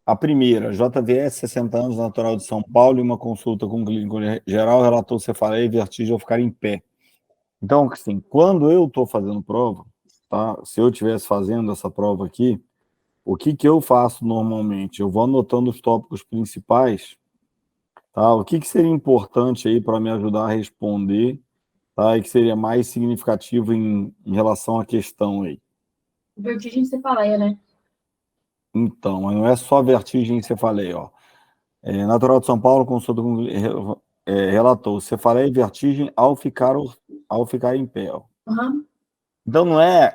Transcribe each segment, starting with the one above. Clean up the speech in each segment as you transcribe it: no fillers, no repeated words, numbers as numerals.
A primeira, JVS, 60 anos, natural de São Paulo, e uma consulta com o clínico geral, relatou cefaleia e vertigem ao ficar em pé. Então, assim, quando eu estou fazendo prova, tá? Se eu estivesse fazendo essa prova aqui, o que eu faço normalmente? Eu vou anotando os tópicos principais, tá? O que seria importante aí para me ajudar a responder, tá? E que seria mais significativo em relação à questão aí. Vertigem e cefaleia, né? Então, mas não é só vertigem e cefaleia, ó. Natural de São Paulo, consulta com relatou cefaleia e vertigem ao ficar em pé. Ó. Uhum. Então, não é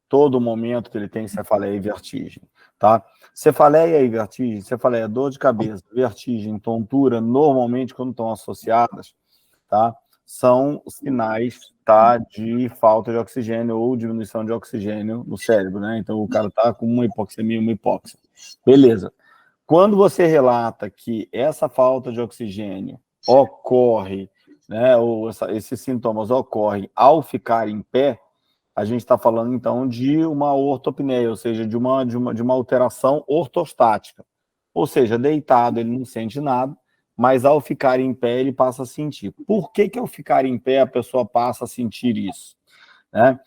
todo momento que ele tem cefaleia e vertigem, tá? Cefaleia e vertigem, cefaleia, dor de cabeça, vertigem, tontura, normalmente, quando estão associadas, tá? São sinais, tá, de falta de oxigênio ou diminuição de oxigênio no cérebro, né? Então, o cara tá com uma hipoxemia, uma hipóxia. Beleza. Quando você relata que essa falta de oxigênio ocorre, né, ou esses sintomas ocorrem ao ficar em pé, a gente está falando, então, de uma ortopneia, ou seja, de uma alteração ortostática. Ou seja, deitado ele não sente nada, mas ao ficar em pé ele passa a sentir. Por que ao ficar em pé a pessoa passa a sentir isso? Né?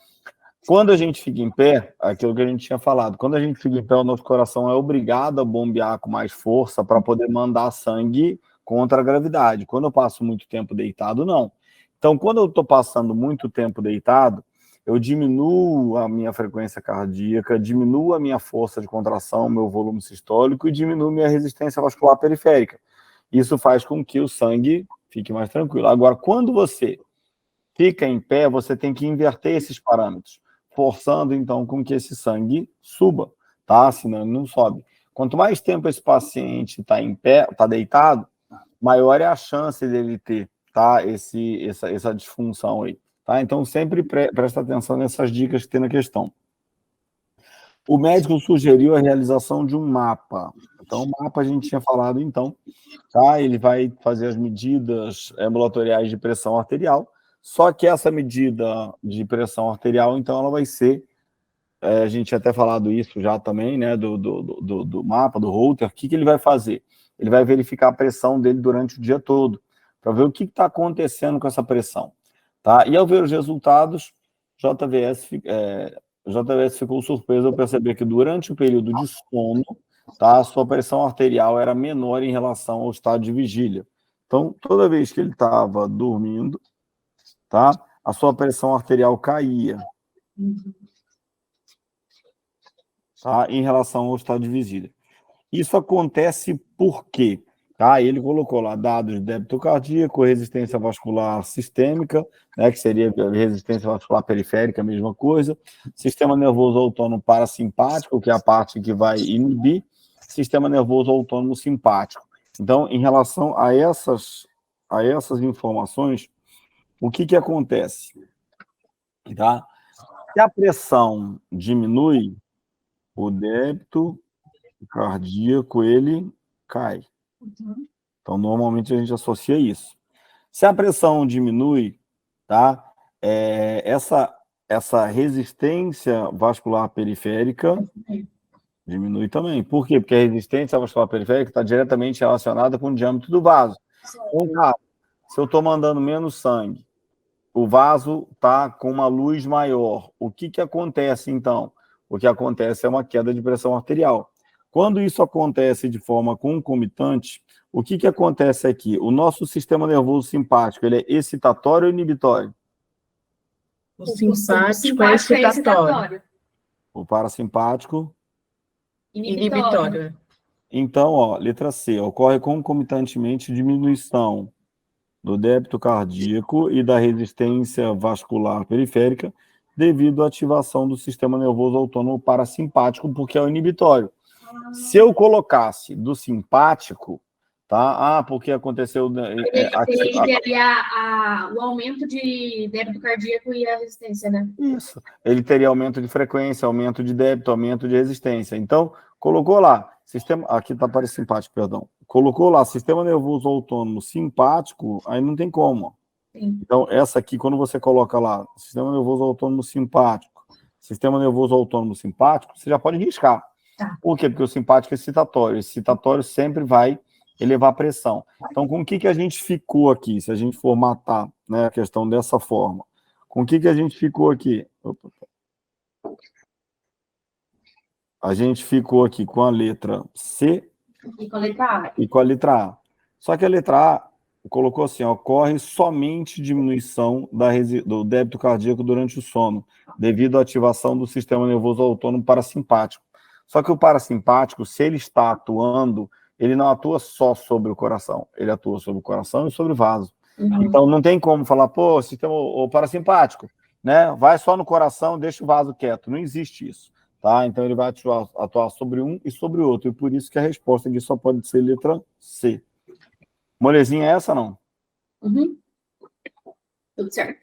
Quando a gente fica em pé, aquilo que a gente tinha falado, quando a gente fica em pé, o nosso coração é obrigado a bombear com mais força para poder mandar sangue contra a gravidade. Quando eu passo muito tempo deitado, não. Então, quando eu estou passando muito tempo deitado, eu diminuo a minha frequência cardíaca, diminuo a minha força de contração, meu volume sistólico e diminuo minha resistência vascular periférica. Isso faz com que o sangue fique mais tranquilo. Agora, quando você fica em pé, você tem que inverter esses parâmetros, forçando, então, com que esse sangue suba, tá? Senão ele não sobe. Quanto mais tempo esse paciente está em pé, está deitado, maior é a chance dele ter, tá? Essa disfunção aí, tá? Então, sempre presta atenção nessas dicas que tem na questão. O médico sugeriu a realização de um mapa. Então, o mapa a gente tinha falado, então, tá? Ele vai fazer as medidas ambulatoriais de pressão arterial, só que essa medida de pressão arterial, então, ela vai ser, a gente tinha até falado isso já também, né, do mapa, do Holter, o que ele vai fazer? Ele vai verificar a pressão dele durante o dia todo, para ver o que está acontecendo com essa pressão, tá? E ao ver os resultados, JVS ficou surpreso ao perceber que durante o período de sono, tá, a sua pressão arterial era menor em relação ao estado de vigília. Então, toda vez que ele estava dormindo, tá, a sua pressão arterial caía, tá, em relação ao estado de vigília. Isso acontece por quê? Tá? Ele colocou lá dados de débito cardíaco, resistência vascular sistêmica, né, que seria resistência vascular periférica, a mesma coisa, sistema nervoso autônomo parasimpático, que é a parte que vai inibir, sistema nervoso autônomo simpático. Então, em relação a essas informações, o que acontece? Tá? Se a pressão diminui, o débito cardíaco, ele cai. Então, normalmente a gente associa isso. Se a pressão diminui, tá? Essa resistência vascular periférica diminui também. Por quê? Porque a resistência vascular periférica está diretamente relacionada com o diâmetro do vaso. Então, cara, se eu estou mandando menos sangue, o vaso está com uma luz maior. O que acontece, então? O que acontece é uma queda de pressão arterial. Quando isso acontece de forma concomitante, o que acontece aqui? O nosso sistema nervoso simpático, ele é excitatório ou inibitório? O simpático é excitatório. O parasimpático? Inibitório. Então, ó, letra C, ocorre concomitantemente diminuição do débito cardíaco e da resistência vascular periférica devido à ativação do sistema nervoso autônomo parasimpático, porque é o inibitório. Se eu colocasse do simpático, tá? Ah, porque aconteceu... Ele teria o aumento de débito cardíaco e a resistência, né? Isso. Ele teria aumento de frequência, aumento de débito, aumento de resistência. Então, colocou lá, aqui está parasimpático, perdão. Colocou lá, sistema nervoso autônomo simpático, aí não tem como. Sim. Então, essa aqui, quando você coloca lá, sistema nervoso autônomo simpático, você já pode riscar. Tá. Por quê? Porque o simpático é excitatório. Esse excitatório sempre vai elevar a pressão. Então, com o que a gente ficou aqui? Se a gente formatar, né, a questão dessa forma. Com o que a gente ficou aqui? Opa. A gente ficou aqui com a letra C E com a letra A. e com a letra A. Só que a letra A colocou assim, ocorre somente diminuição do débito cardíaco durante o sono, devido à ativação do sistema nervoso autônomo parasimpático. Só que o parasimpático, se ele está atuando, ele não atua só sobre o coração, ele atua sobre o coração e sobre o vaso. Então não tem como falar, pô, sistema o parasimpático, né? Vai só no coração, deixa o vaso quieto. Não existe isso. Tá? Então ele vai atuar sobre um e sobre o outro, e por isso que a resposta aqui só pode ser letra C. Molezinha é essa, não? Uhum. Tudo certo.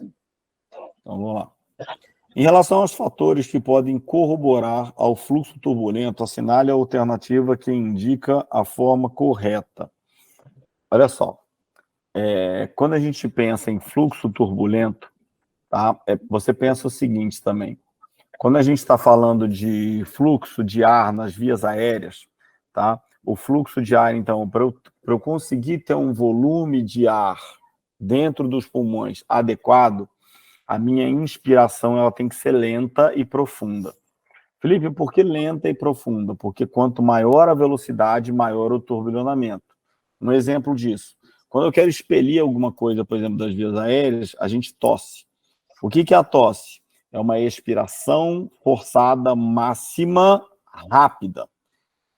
Então vamos lá. Em relação aos fatores que podem corroborar ao fluxo turbulento, assinale a alternativa que indica a forma correta. Olha só, quando a gente pensa em fluxo turbulento, tá? Você pensa o seguinte também. Quando a gente está falando de fluxo de ar nas vias aéreas, tá? O fluxo de ar, então, para eu conseguir ter um volume de ar dentro dos pulmões adequado, a minha inspiração ela tem que ser lenta e profunda. Felipe, por que lenta e profunda? Porque quanto maior a velocidade, maior o turbilhonamento. Um exemplo disso. Quando eu quero expelir alguma coisa, por exemplo, das vias aéreas, a gente tosse. O que é a tosse? É uma expiração forçada máxima rápida.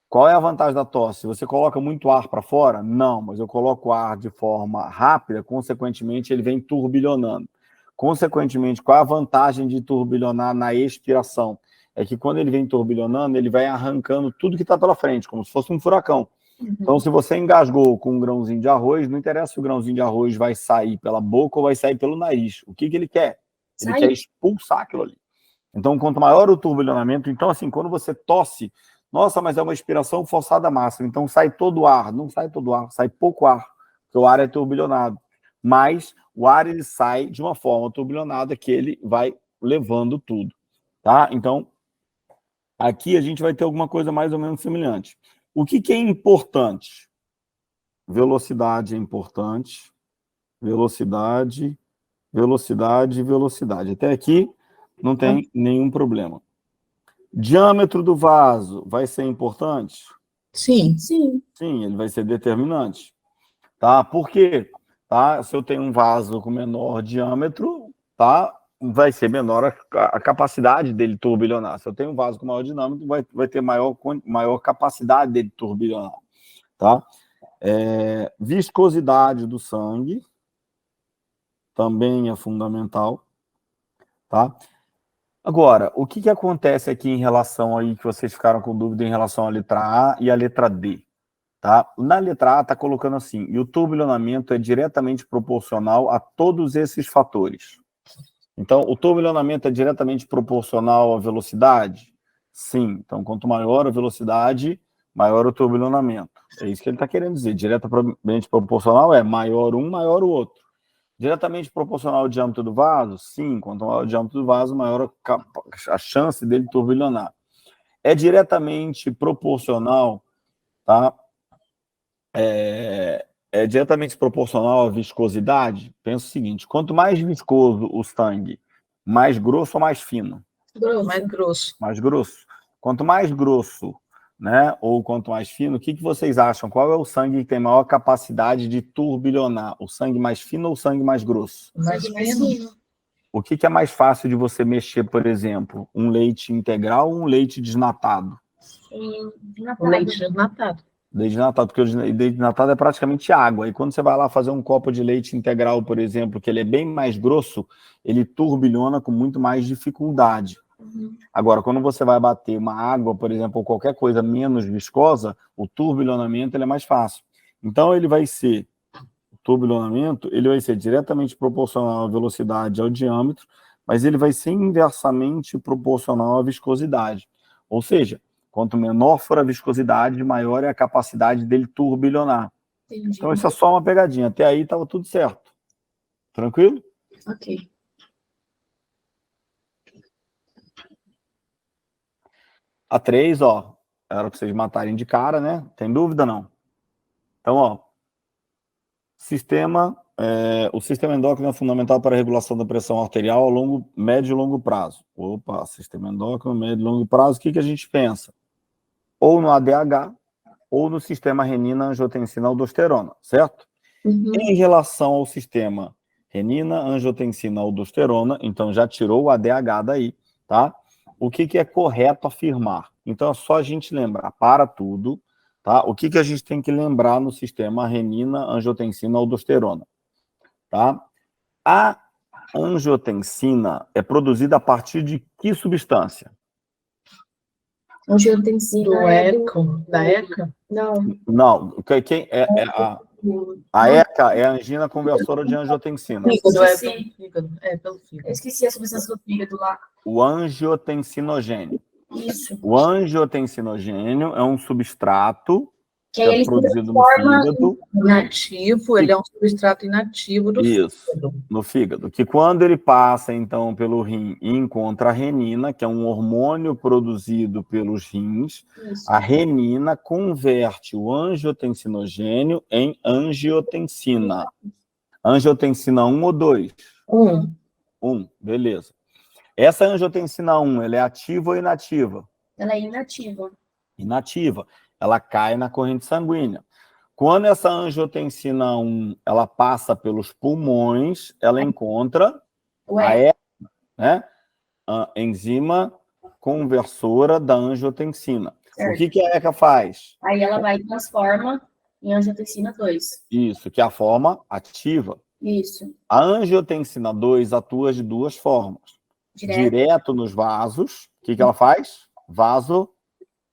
Qual é a vantagem da tosse? Você coloca muito ar para fora? Não, mas eu coloco o ar de forma rápida, consequentemente ele vem turbilhonando. Consequentemente, qual é a vantagem de turbilhonar na expiração? É que quando ele vem turbilhonando, ele vai arrancando tudo que está pela frente, como se fosse um furacão. Então, se você engasgou com um grãozinho de arroz, não interessa se o grãozinho de arroz vai sair pela boca ou vai sair pelo nariz. O que ele quer? Ele quer expulsar aquilo ali. Então, quanto maior o turbilhonamento, então, assim, quando você tosse, nossa, mas é uma expiração forçada máxima, então sai todo o ar. Não sai todo o ar, sai pouco ar, porque o ar é turbilhonado. Mas o ar, ele sai de uma forma turbilhonada que ele vai levando tudo, tá? Então, aqui a gente vai ter alguma coisa mais ou menos semelhante. O que é importante? Velocidade é importante. Velocidade, velocidade, velocidade. Até aqui não tem nenhum problema. Diâmetro do vaso vai ser importante? Sim. Sim. Sim, ele vai ser determinante. Tá? Por quê? Tá? Se eu tenho um vaso com menor diâmetro, tá? Vai ser menor a capacidade dele turbilhonar. Se eu tenho um vaso com maior diâmetro, vai ter maior capacidade dele turbilhonar. Tá? Viscosidade do sangue também é fundamental. Tá? Agora, o que acontece aqui em relação aí, que vocês ficaram com dúvida em relação à letra A e à letra D? Tá? Na letra A está colocando assim, e o turbilhonamento é diretamente proporcional a todos esses fatores. Então, o turbilhonamento é diretamente proporcional à velocidade? Sim. Então, quanto maior a velocidade, maior o turbilhonamento. É isso que ele está querendo dizer. Diretamente proporcional é maior um, maior o outro. Diretamente proporcional ao diâmetro do vaso? Sim. Quanto maior o diâmetro do vaso, maior a chance dele turbilhonar. É diretamente proporcional, tá? É diretamente proporcional à viscosidade. Pensa o seguinte, quanto mais viscoso o sangue, mais grosso ou mais fino? Grosso. Mais grosso. Mais grosso. Quanto mais grosso, né, ou quanto mais fino, o que vocês acham? Qual é o sangue que tem maior capacidade de turbilhonar? O sangue mais fino ou o sangue mais grosso? Mais fino. O que é mais fácil de você mexer, por exemplo? Um leite integral ou um leite desnatado? O leite desnatado. Leite desnatado, porque o leite desnatado é praticamente água. E quando você vai lá fazer um copo de leite integral, por exemplo, que ele é bem mais grosso, ele turbilhona com muito mais dificuldade. Agora, quando você vai bater uma água, por exemplo, ou qualquer coisa menos viscosa, o turbilhonamento ele é mais fácil. Então, o turbilhonamento ele vai ser diretamente proporcional à velocidade, ao diâmetro, mas ele vai ser inversamente proporcional à viscosidade. Ou seja, quanto menor for a viscosidade, maior é a capacidade dele turbilhonar. Entendi. Então, isso é só uma pegadinha. Até aí estava tudo certo. Tranquilo? Ok. A 3, ó, era para vocês matarem de cara, né? Tem dúvida, não? Então, ó, o sistema endócrino é fundamental para a regulação da pressão arterial a médio e longo prazo. Opa, sistema endócrino, médio e longo prazo, o que a gente pensa? Ou no ADH, ou no sistema renina-angiotensina-aldosterona, certo? Uhum. Em relação ao sistema renina-angiotensina-aldosterona, então já tirou o ADH daí, tá? O que é correto afirmar? Então é só a gente lembrar, para tudo, tá? O que a gente tem que lembrar no sistema renina-angiotensina-aldosterona, tá? A angiotensina é produzida a partir de que substância? Angiotensina Do é ECA, da ECA? Não. Não, quem a ECA é a angina conversora de angiotensina. Fígado, é Esqueci. pelo fígado. É pelo Eu fígado. esqueci a substância do fígado lá. O angiotensinogênio. Isso. O angiotensinogênio é um substrato Que aí ele se produzido no transforma fígado. Inativo, ele é um substrato inativo do Isso, fígado. no fígado. Que quando ele passa, então, pelo rim e encontra a renina, que é um hormônio produzido pelos rins, Isso. a renina converte o angiotensinogênio em angiotensina. Angiotensina 1 ou 2? 1, beleza. Essa angiotensina 1, ela é ativa ou inativa? Ela é inativa. Inativa. Ela cai na corrente sanguínea. Quando essa angiotensina 1 ela passa pelos pulmões, ela encontra a ECA, né? A enzima conversora da angiotensina. Certo. O que a ECA faz? Aí ela vai e transforma em angiotensina 2. Isso, que é a forma ativa. Isso. A angiotensina 2 atua de duas formas. Direto nos vasos. O que ela faz?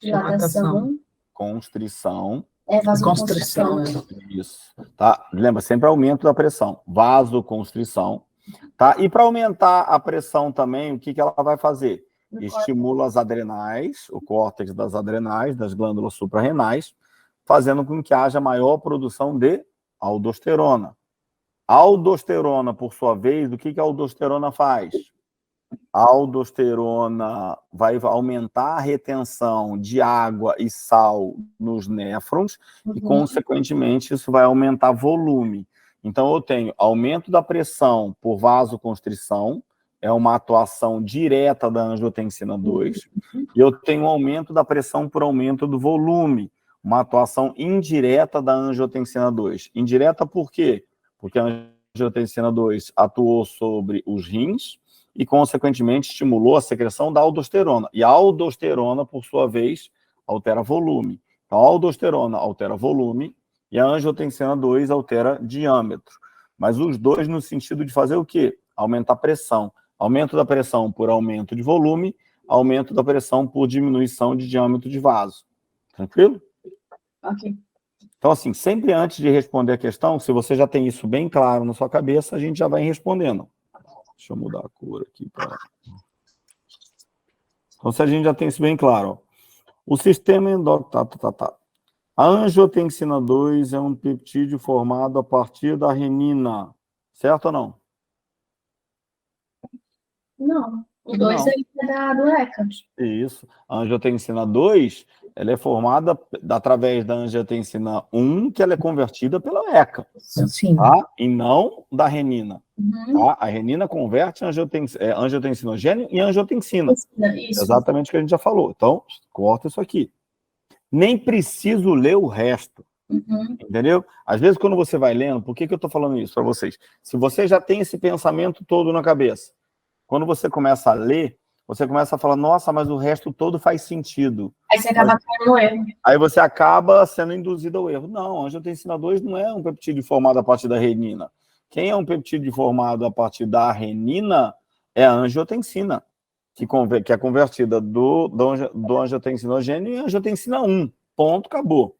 Dilatação. Constrição. É vasoconstrição. Isso. Tá? Lembra, sempre aumento da pressão. Vasoconstrição. Tá? E para aumentar a pressão também, o que ela vai fazer? Estimula as adrenais, o córtex das adrenais, das glândulas suprarrenais, fazendo com que haja maior produção de aldosterona. A aldosterona, por sua vez, o que a aldosterona faz? A aldosterona vai aumentar a retenção de água e sal nos néfrons e, consequentemente, isso vai aumentar volume. Então, eu tenho aumento da pressão por vasoconstrição, é uma atuação direta da angiotensina 2, e eu tenho aumento da pressão por aumento do volume, uma atuação indireta da angiotensina 2. Indireta por quê? Porque a angiotensina 2 atuou sobre os rins, e, consequentemente, estimulou a secreção da aldosterona. E a aldosterona, por sua vez, altera volume. Então, a aldosterona altera volume e a angiotensina 2 altera diâmetro. Mas os dois no sentido de fazer o quê? Aumentar a pressão. Aumento da pressão por aumento de volume, aumento da pressão por diminuição de diâmetro de vaso. Tranquilo? Ok. Então, assim, sempre antes de responder a questão, se você já tem isso bem claro na sua cabeça, a gente já vai respondendo. Deixa eu mudar a cor aqui. Então, se a gente já tem isso bem claro. Ó. O sistema endócrino... A angiotensina 2 é um peptídeo formado a partir da renina. Certo ou não? Não. O 2 aí é do ECA. Isso. A angiotensina 2 ela é formada através da angiotensina 1, que ela é convertida pela ECA. Sim. Tá? E não da renina. Tá? A renina converte angiotensinogênio em angiotensina. Isso. Exatamente o que a gente já falou. Então, corta isso aqui. Nem preciso ler o resto. Entendeu? Às vezes, quando você vai lendo, por que eu estou falando isso para vocês? Se você já tem esse pensamento todo na cabeça, quando você começa a ler, você começa a falar, nossa, mas o resto todo faz sentido. Aí você acaba caindo no erro. Aí você acaba sendo induzido ao erro. Não, a angiotensina 2 não é um peptídeo formado a partir da renina. Quem é um peptídeo formado a partir da renina é a angiotensina, que é convertida do angiotensinogênio em angiotensina 1. Ponto, acabou.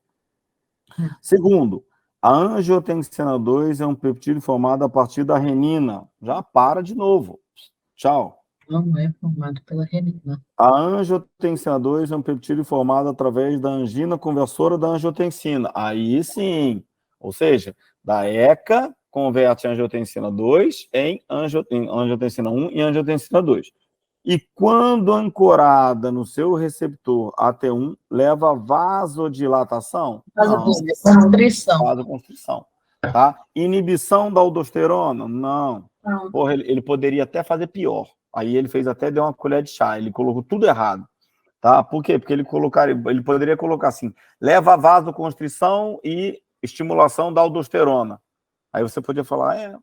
Segundo, a angiotensina 2 é um peptídeo formado a partir da renina. Já para de novo. Tchau. Não é formado pela renina. A angiotensina 2 é um peptídeo formado através da angina conversora da angiotensina. Aí sim. Ou seja, da ECA converte a angiotensina 2 em angiotensina 1 e angiotensina 2. E quando ancorada no seu receptor AT1, leva vasodilatação? Não, Vasoconstrição. vasoconstrição. Tá? Inibição da aldosterona? Não. Não. Porra, ele poderia até fazer pior. Aí ele fez até, deu uma colher de chá, ele colocou tudo errado. Tá? Por quê? Porque ele poderia colocar assim, leva a vasoconstrição e estimulação da aldosterona. Aí você podia falar,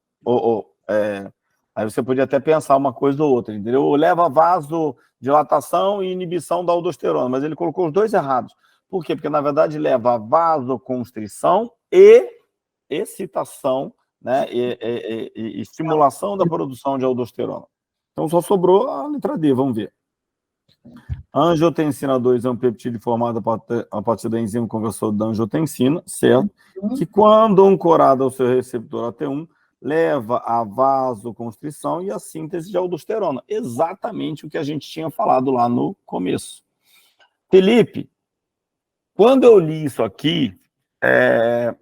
aí você podia até pensar uma coisa ou outra, entendeu? Ou leva vasodilatação e inibição da aldosterona, mas ele colocou os dois errados. Por quê? Porque, na verdade, leva vasoconstrição e excitação, né? E estimulação da produção de aldosterona. Então, só sobrou a letra D, vamos ver. Angiotensina 2 é um peptídeo formado a partir da enzima conversora da angiotensina, certo? Que quando ancorado ao seu receptor AT1, leva à vasoconstrição e à síntese de aldosterona. Exatamente o que a gente tinha falado lá no começo. Felipe, quando eu li isso aqui,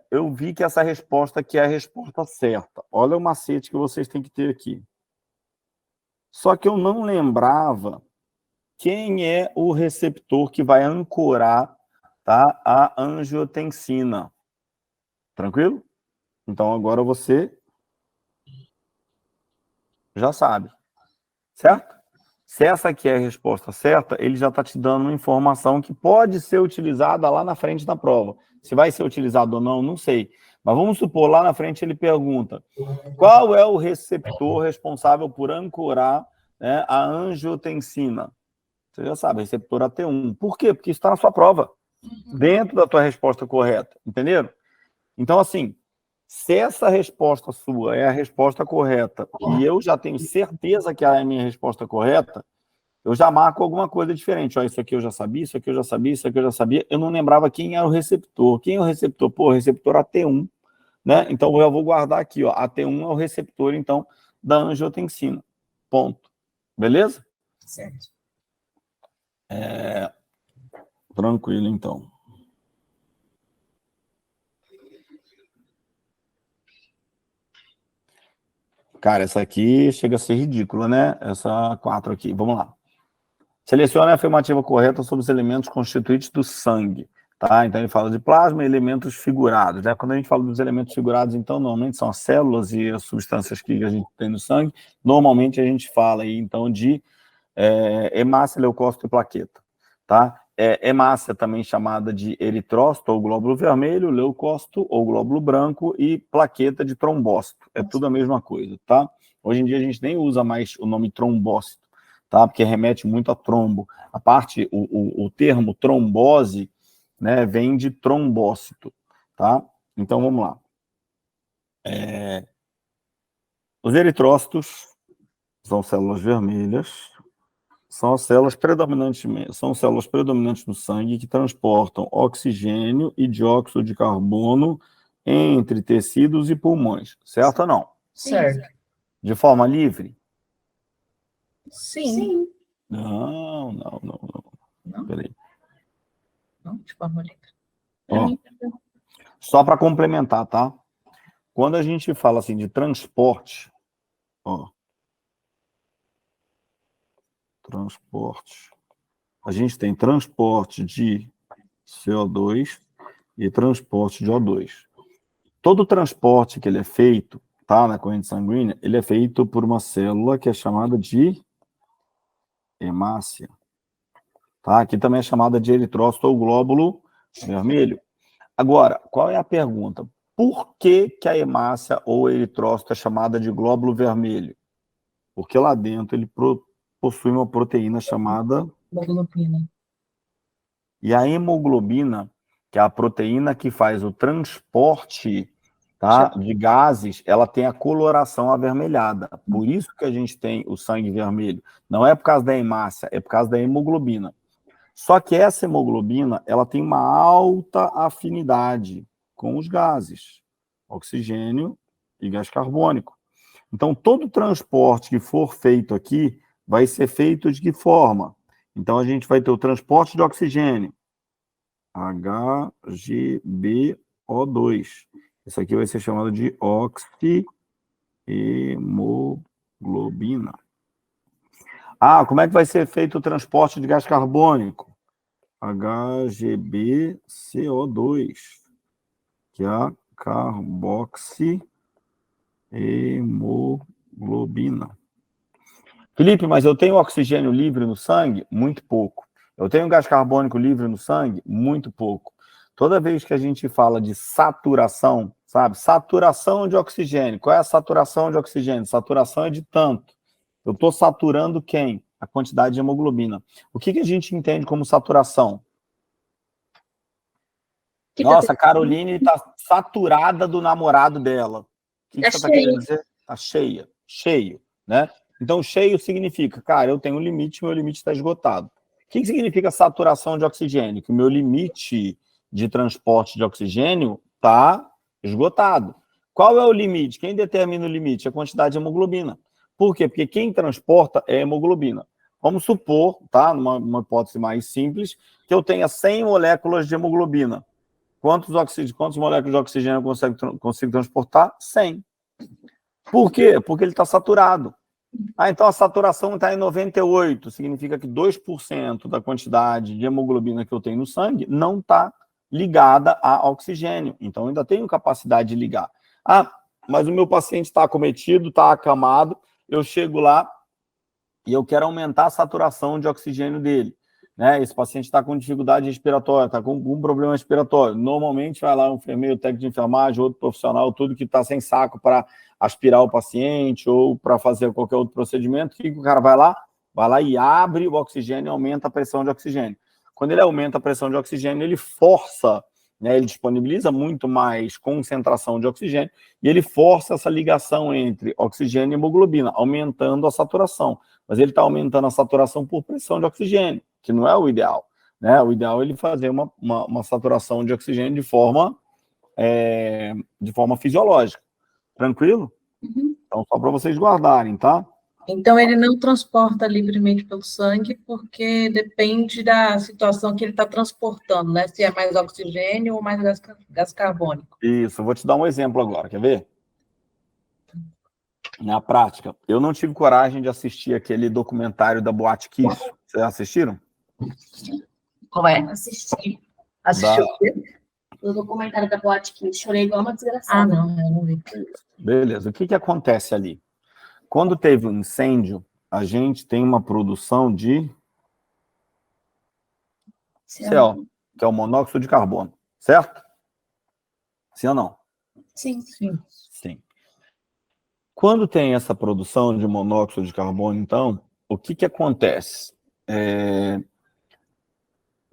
eu vi que essa resposta aqui é a resposta certa. Olha o macete que vocês têm que ter aqui. Só que eu não lembrava quem é o receptor que vai ancorar, tá, a angiotensina. Tranquilo? Então, agora você já sabe. Certo? Se essa aqui é a resposta certa, ele já está te dando uma informação que pode ser utilizada lá na frente da prova. Se vai ser utilizado ou não, não sei. Mas vamos supor, lá na frente ele pergunta qual é o receptor responsável por ancorar, né, a angiotensina? Você já sabe, receptor AT1. Por quê? Porque isso está na sua prova, dentro da tua resposta correta, entenderam? Então, assim, se essa resposta sua é a resposta correta e eu já tenho certeza que é a minha resposta correta, eu já marco alguma coisa diferente. Ó, isso aqui eu já sabia, isso aqui eu já sabia, isso aqui eu já sabia. Eu não lembrava quem era o receptor. Quem é o receptor? Pô, o receptor AT1, né? Então, eu vou guardar aqui, ó. AT1 é o receptor, então, da angiotensina. Ponto. Beleza? Certo. Tranquilo, então. Cara, essa aqui chega a ser ridícula, né? Essa 4 aqui. Vamos lá. Selecione a afirmativa correta sobre os elementos constituintes do sangue. Tá? Então, ele fala de plasma e elementos figurados. Né? Quando a gente fala dos elementos figurados, então, normalmente são as células e as substâncias que a gente tem no sangue. Normalmente, a gente fala aí, então, de hemácia, leucócito e plaqueta. Tá? Hemácia, também chamada de eritrócito ou glóbulo vermelho, leucócito ou glóbulo branco e plaqueta de trombócito. É tudo a mesma coisa, tá? Hoje em dia a gente nem usa mais o nome trombócito, tá? Porque remete muito a trombo. A parte, o termo trombose, né, vem de trombócito, tá? Então vamos lá. Os eritrócitos são células vermelhas. São células predominantes no sangue que transportam oxigênio e dióxido de carbono entre tecidos e pulmões. Certo ou não? Certo. De forma livre? Sim. Não. Não? Peraí. Não, de forma livre. Ó, só para complementar, tá? Quando a gente fala assim de transporte, ó, transporte. A gente tem transporte de CO2 e transporte de O2. Todo transporte que ele é feito, tá, na corrente sanguínea, ele é feito por uma célula que é chamada de hemácia. Tá? Aqui também é chamada de eritrócito ou glóbulo vermelho. Agora, qual é a pergunta? Por que a hemácia ou eritrócito é chamada de glóbulo vermelho? Porque lá dentro ele possui uma proteína chamada... Hemoglobina. E a hemoglobina, que é a proteína que faz o transporte, tá, de gases, ela tem a coloração avermelhada. Por isso que a gente tem o sangue vermelho. Não é por causa da hemácia, é por causa da hemoglobina. Só que essa hemoglobina, ela tem uma alta afinidade com os gases, oxigênio e gás carbônico. Então, todo transporte que for feito aqui vai ser feito de que forma? Então, a gente vai ter o transporte de oxigênio, HgBO2. Isso aqui vai ser chamado de oxihemoglobina. Ah, como é que vai ser feito o transporte de gás carbônico? HGBCO2, que é a carboxihemoglobina. Felipe, mas eu tenho oxigênio livre no sangue? Muito pouco. Eu tenho gás carbônico livre no sangue? Muito pouco. Toda vez que a gente fala de saturação, sabe? Saturação de oxigênio. Qual é a saturação de oxigênio? Saturação é de tanto. Eu estou saturando quem? A quantidade de hemoglobina. O que a gente entende como saturação? Nossa, a Caroline está saturada do namorado dela. O que você está querendo dizer? Está cheia, cheio, né? Então, cheio significa, cara, eu tenho um limite, meu limite está esgotado. O que significa saturação de oxigênio? Que o meu limite de transporte de oxigênio está esgotado. Qual é o limite? Quem determina o limite? A quantidade de hemoglobina. Por quê? Porque quem transporta é a hemoglobina. Vamos supor, tá? Numa hipótese mais simples, que eu tenha 100 moléculas de hemoglobina. Quantas moléculas de oxigênio eu consigo transportar? 100. Por quê? Porque ele está saturado. Ah, então a saturação está em 98, significa que 2% da quantidade de hemoglobina que eu tenho no sangue não está ligada a oxigênio. Então, eu ainda tenho capacidade de ligar. Ah, mas o meu paciente está acometido, está acamado, eu chego lá e eu quero aumentar a saturação de oxigênio dele. Né? Esse paciente está com dificuldade respiratória, está com algum problema respiratório. Normalmente vai lá um enfermeiro, técnico de enfermagem, outro profissional, tudo que está sem saco para aspirar o paciente ou para fazer qualquer outro procedimento. O que o cara vai lá e abre o oxigênio e aumenta a pressão de oxigênio. Quando ele aumenta a pressão de oxigênio, ele força, né? Ele disponibiliza muito mais concentração de oxigênio e ele força essa ligação entre oxigênio e hemoglobina, aumentando a saturação. Mas ele está aumentando a saturação por pressão de oxigênio, que não é o ideal. Né? O ideal é ele fazer uma saturação de oxigênio de forma fisiológica. Tranquilo? Uhum. Então, só para vocês guardarem, tá? Então, ele não transporta livremente pelo sangue, porque depende da situação que ele está transportando, né? Se é mais oxigênio ou mais gás carbônico. Isso, eu vou te dar um exemplo agora, quer ver? Na prática, eu não tive coragem de assistir aquele documentário da Boate Kiss. Vocês assistiram? Como é? Assisti Assistiu? o documentário da Boate Kiss, chorei igual uma Ah, desgraçada. não, eu não vi. Beleza, o que acontece ali? Quando teve um incêndio, a gente tem uma produção de CO, que é o monóxido de carbono, certo? Sim ou não? Sim. Sim. Quando tem essa produção de monóxido de carbono, então, o que acontece?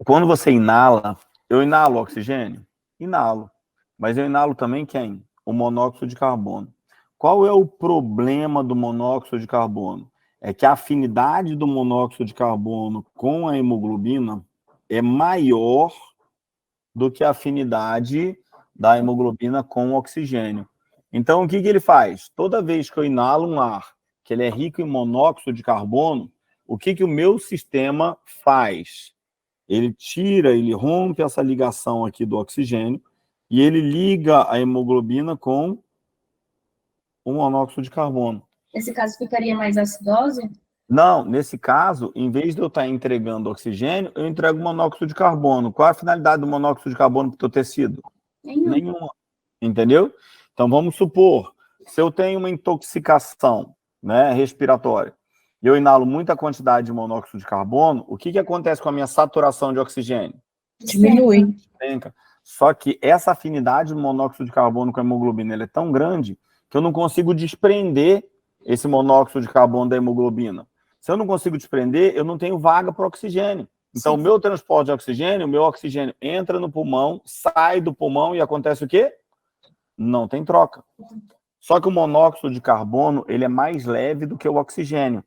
Quando você inala, eu inalo oxigênio? Inalo. Mas eu inalo também quem? O monóxido de carbono. Qual é o problema do monóxido de carbono? É que a afinidade do monóxido de carbono com a hemoglobina é maior do que a afinidade da hemoglobina com o oxigênio. Então, o que ele faz? Toda vez que eu inalo um ar que ele é rico em monóxido de carbono, o que o meu sistema faz? Ele rompe essa ligação aqui do oxigênio e ele liga a hemoglobina com o monóxido de carbono. Nesse caso, ficaria mais acidose? Não, nesse caso, em vez de eu estar entregando oxigênio, eu entrego monóxido de carbono. Qual é a finalidade do monóxido de carbono para o teu tecido? Nenhuma. Entendeu? Então, vamos supor, se eu tenho uma intoxicação, né, respiratória, e eu inalo muita quantidade de monóxido de carbono, o que acontece com a minha saturação de oxigênio? Diminui. Só que essa afinidade do monóxido de carbono com a hemoglobina ela é tão grande que eu não consigo desprender esse monóxido de carbono da hemoglobina. Se eu não consigo desprender, eu não tenho vaga para oxigênio. Então, o meu transporte de oxigênio, o meu oxigênio entra no pulmão, sai do pulmão e acontece o quê? Não tem troca. Só que o monóxido de carbono, ele é mais leve do que o oxigênio.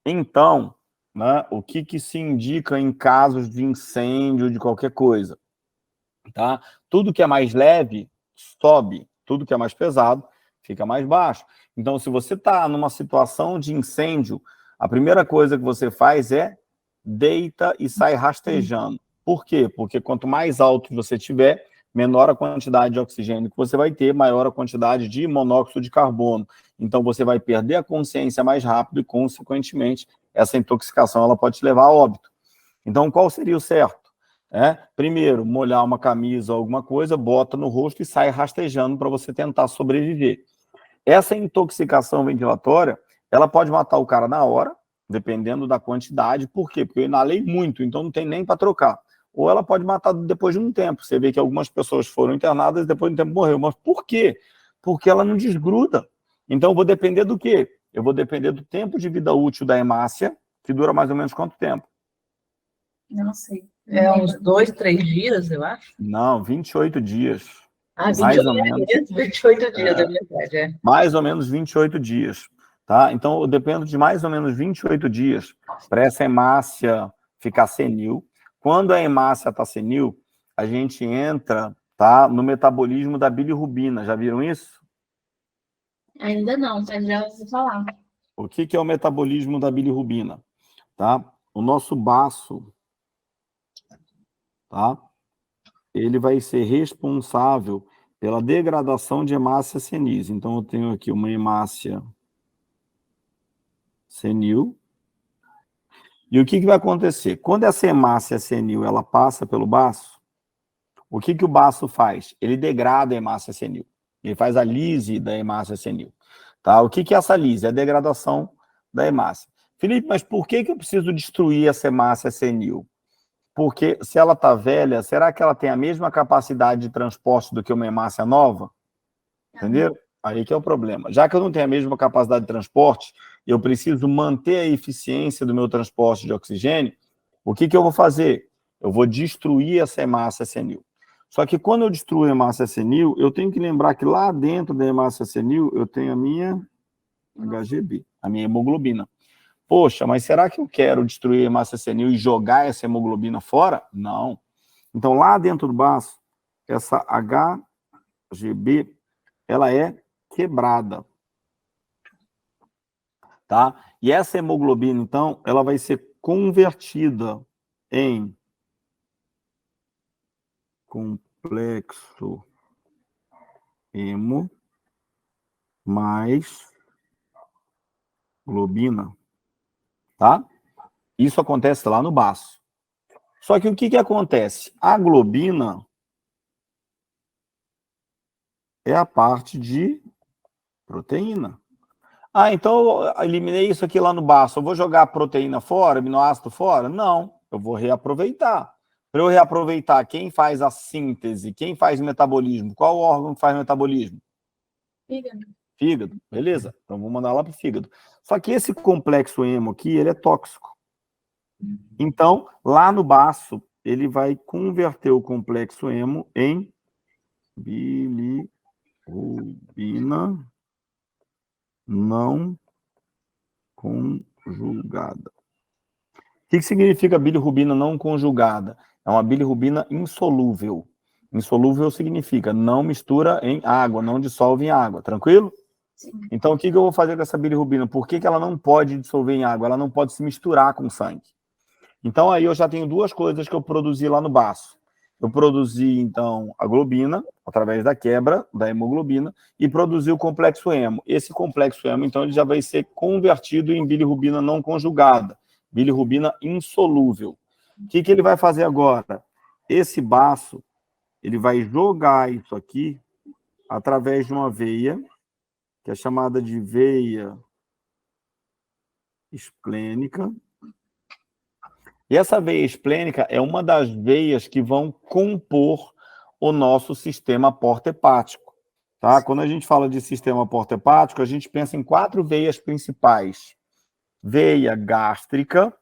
Então, né, o que se indica em casos de incêndio, de qualquer coisa? Tá? Tudo que é mais leve, sobe. Tudo que é mais pesado, fica mais baixo. Então, se você está numa situação de incêndio, a primeira coisa que você faz é deita e sai rastejando. Por quê? Porque quanto mais alto você tiver, menor a quantidade de oxigênio que você vai ter, maior a quantidade de monóxido de carbono. Então, você vai perder a consciência mais rápido e, consequentemente, essa intoxicação ela pode te levar a óbito. Então, qual seria o certo? Primeiro, molhar uma camisa ou alguma coisa, bota no rosto e sai rastejando para você tentar sobreviver. Essa intoxicação ventilatória, ela pode matar o cara na hora, dependendo da quantidade. Por quê? Porque eu inalei muito, então não tem nem para trocar. Ou ela pode matar depois de um tempo. Você vê que algumas pessoas foram internadas e depois de um tempo morreu. Mas por quê? Porque ela não desgruda. Então eu vou depender do quê? Eu vou depender do tempo de vida útil da hemácia, que dura mais ou menos quanto tempo? Eu não sei. Uns 2, 3 dias, eu acho. Não, 28 dias. 28 mais ou menos. 28 dias, é verdade. Mais ou menos 28 dias. Tá? Então, eu dependo de mais ou menos 28 dias para essa hemácia ficar senil. Quando a hemácia está senil, a gente entra, tá, no metabolismo da bilirrubina. Já viram isso? Ainda não, mas já ouvi falar. O que é o metabolismo da bilirrubina? Tá? O nosso baço, tá? Ele vai ser responsável pela degradação de hemácia senis. Então, eu tenho aqui uma hemácia senil. E o que vai acontecer? Quando essa hemácia senil ela passa pelo baço, o que o baço faz? Ele degrada a hemácia senil. Ele faz a lise da hemácia senil. Tá? O que é essa lise? É a degradação da hemácia. Felipe, mas por que eu preciso destruir essa hemácia senil? Porque se ela está velha, será que ela tem a mesma capacidade de transporte do que uma hemácia nova? Entendeu? Aí que é o problema. Já que eu não tenho a mesma capacidade de transporte, eu preciso manter a eficiência do meu transporte de oxigênio, o que eu vou fazer? Eu vou destruir essa hemácia senil. Só que quando eu destruo a hemácia senil, eu tenho que lembrar que lá dentro da hemácia senil, eu tenho a minha HGB, a minha hemoglobina. Poxa, mas será que eu quero destruir a hemácia senil e jogar essa hemoglobina fora? Não. Então, lá dentro do baço, essa HGB, ela é quebrada. Tá? E essa hemoglobina, então, ela vai ser convertida em complexo hemo mais globina. Tá? Isso acontece lá no baço. Só que o que acontece? A globina é a parte de proteína. Então eu eliminei isso aqui lá no baço. Eu vou jogar a proteína fora, aminoácido fora? Não, eu vou reaproveitar. Para eu reaproveitar, quem faz a síntese, quem faz o metabolismo? Qual órgão que faz o metabolismo? Fígado. Fígado, beleza. Então vou mandar lá para o fígado. Só que esse complexo hemo aqui, ele é tóxico. Então, lá no baço, ele vai converter o complexo hemo em bilirrubina não conjugada. O que significa bilirrubina não conjugada? É uma bilirrubina insolúvel. Insolúvel significa não mistura em água, não dissolve em água, tranquilo? Sim. Então, o que eu vou fazer com essa bilirrubina? Por que ela não pode dissolver em água? Ela não pode se misturar com sangue. Então, aí eu já tenho duas coisas que eu produzi lá no baço. Eu produzi, então, a globina, através da quebra da hemoglobina, e produzi o complexo hemo. Esse complexo hemo, então, ele já vai ser convertido em bilirrubina não conjugada, bilirrubina insolúvel. O que ele vai fazer agora? Esse baço, ele vai jogar isso aqui através de uma veia, que é chamada de veia esplênica. E essa veia esplênica é uma das veias que vão compor o nosso sistema porta-hepático. Tá? Quando a gente fala de sistema porta-hepático, a gente pensa em 4 veias principais. Veia gástrica,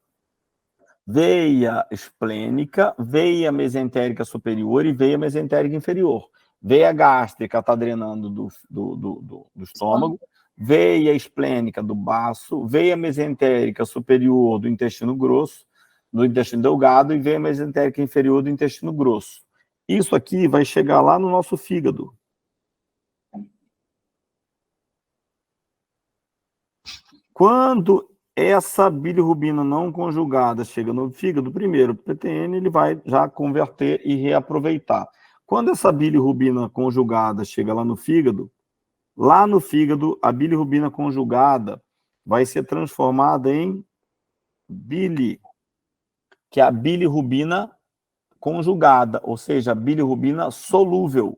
veia esplênica, veia mesentérica superior e veia mesentérica inferior. Veia gástrica está drenando do estômago, veia esplênica do baço, veia mesentérica superior do intestino grosso, do intestino delgado, e veia mesentérica inferior do intestino grosso. Isso aqui vai chegar lá no nosso fígado. Quando essa bilirrubina não conjugada chega no fígado, primeiro, o PTN ele vai já converter e reaproveitar. Quando essa bilirrubina conjugada chega lá no fígado, a bilirrubina conjugada vai ser transformada em bile, que é a bilirrubina conjugada, ou seja, a bilirrubina solúvel.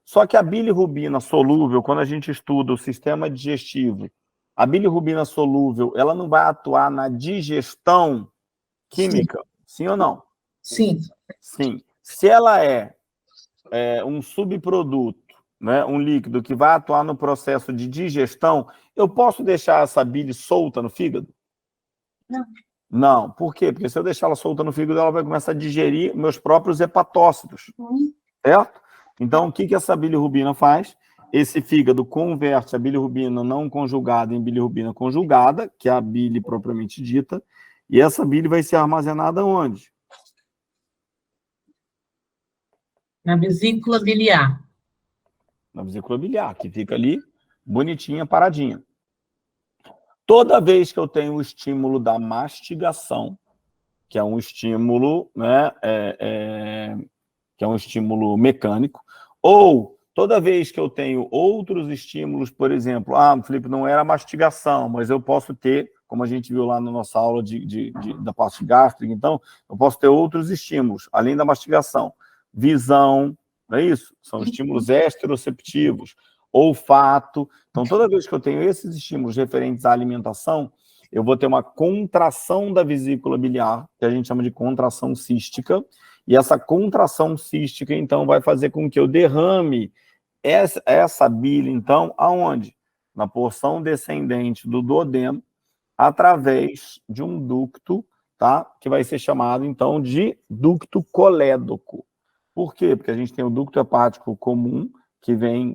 Só que a bilirrubina solúvel, quando a gente estuda o sistema digestivo, a bilirrubina solúvel, ela não vai atuar na digestão química, sim ou não? Sim. Sim. Se ela é um subproduto, né, um líquido que vai atuar no processo de digestão, eu posso deixar essa bile solta no fígado? Não. Não. Por quê? Porque se eu deixar ela solta no fígado, ela vai começar a digerir meus próprios hepatócitos. Certo? Então, o que essa bilirrubina faz? Esse fígado converte a bilirrubina não conjugada em bilirrubina conjugada, que é a bile propriamente dita, e essa bile vai ser armazenada onde? Na vesícula biliar. Na vesícula biliar, que fica ali bonitinha, paradinha. Toda vez que eu tenho o estímulo da mastigação, que é um estímulo, né, que é um estímulo mecânico, ou toda vez que eu tenho outros estímulos, por exemplo, Felipe, não era mastigação, mas eu posso ter, como a gente viu lá na nossa aula da parte gástrica, então, eu posso ter outros estímulos, além da mastigação. Visão, não é isso? São estímulos exteroceptivos, olfato. Então, toda vez que eu tenho esses estímulos referentes à alimentação, eu vou ter uma contração da vesícula biliar, que a gente chama de contração cística, e essa contração cística, então, vai fazer com que eu derrame essa bile, então, aonde? Na porção descendente do duodeno, através de um ducto, tá? Que vai ser chamado, então, de ducto colédoco. Por quê? Porque a gente tem o ducto hepático comum, que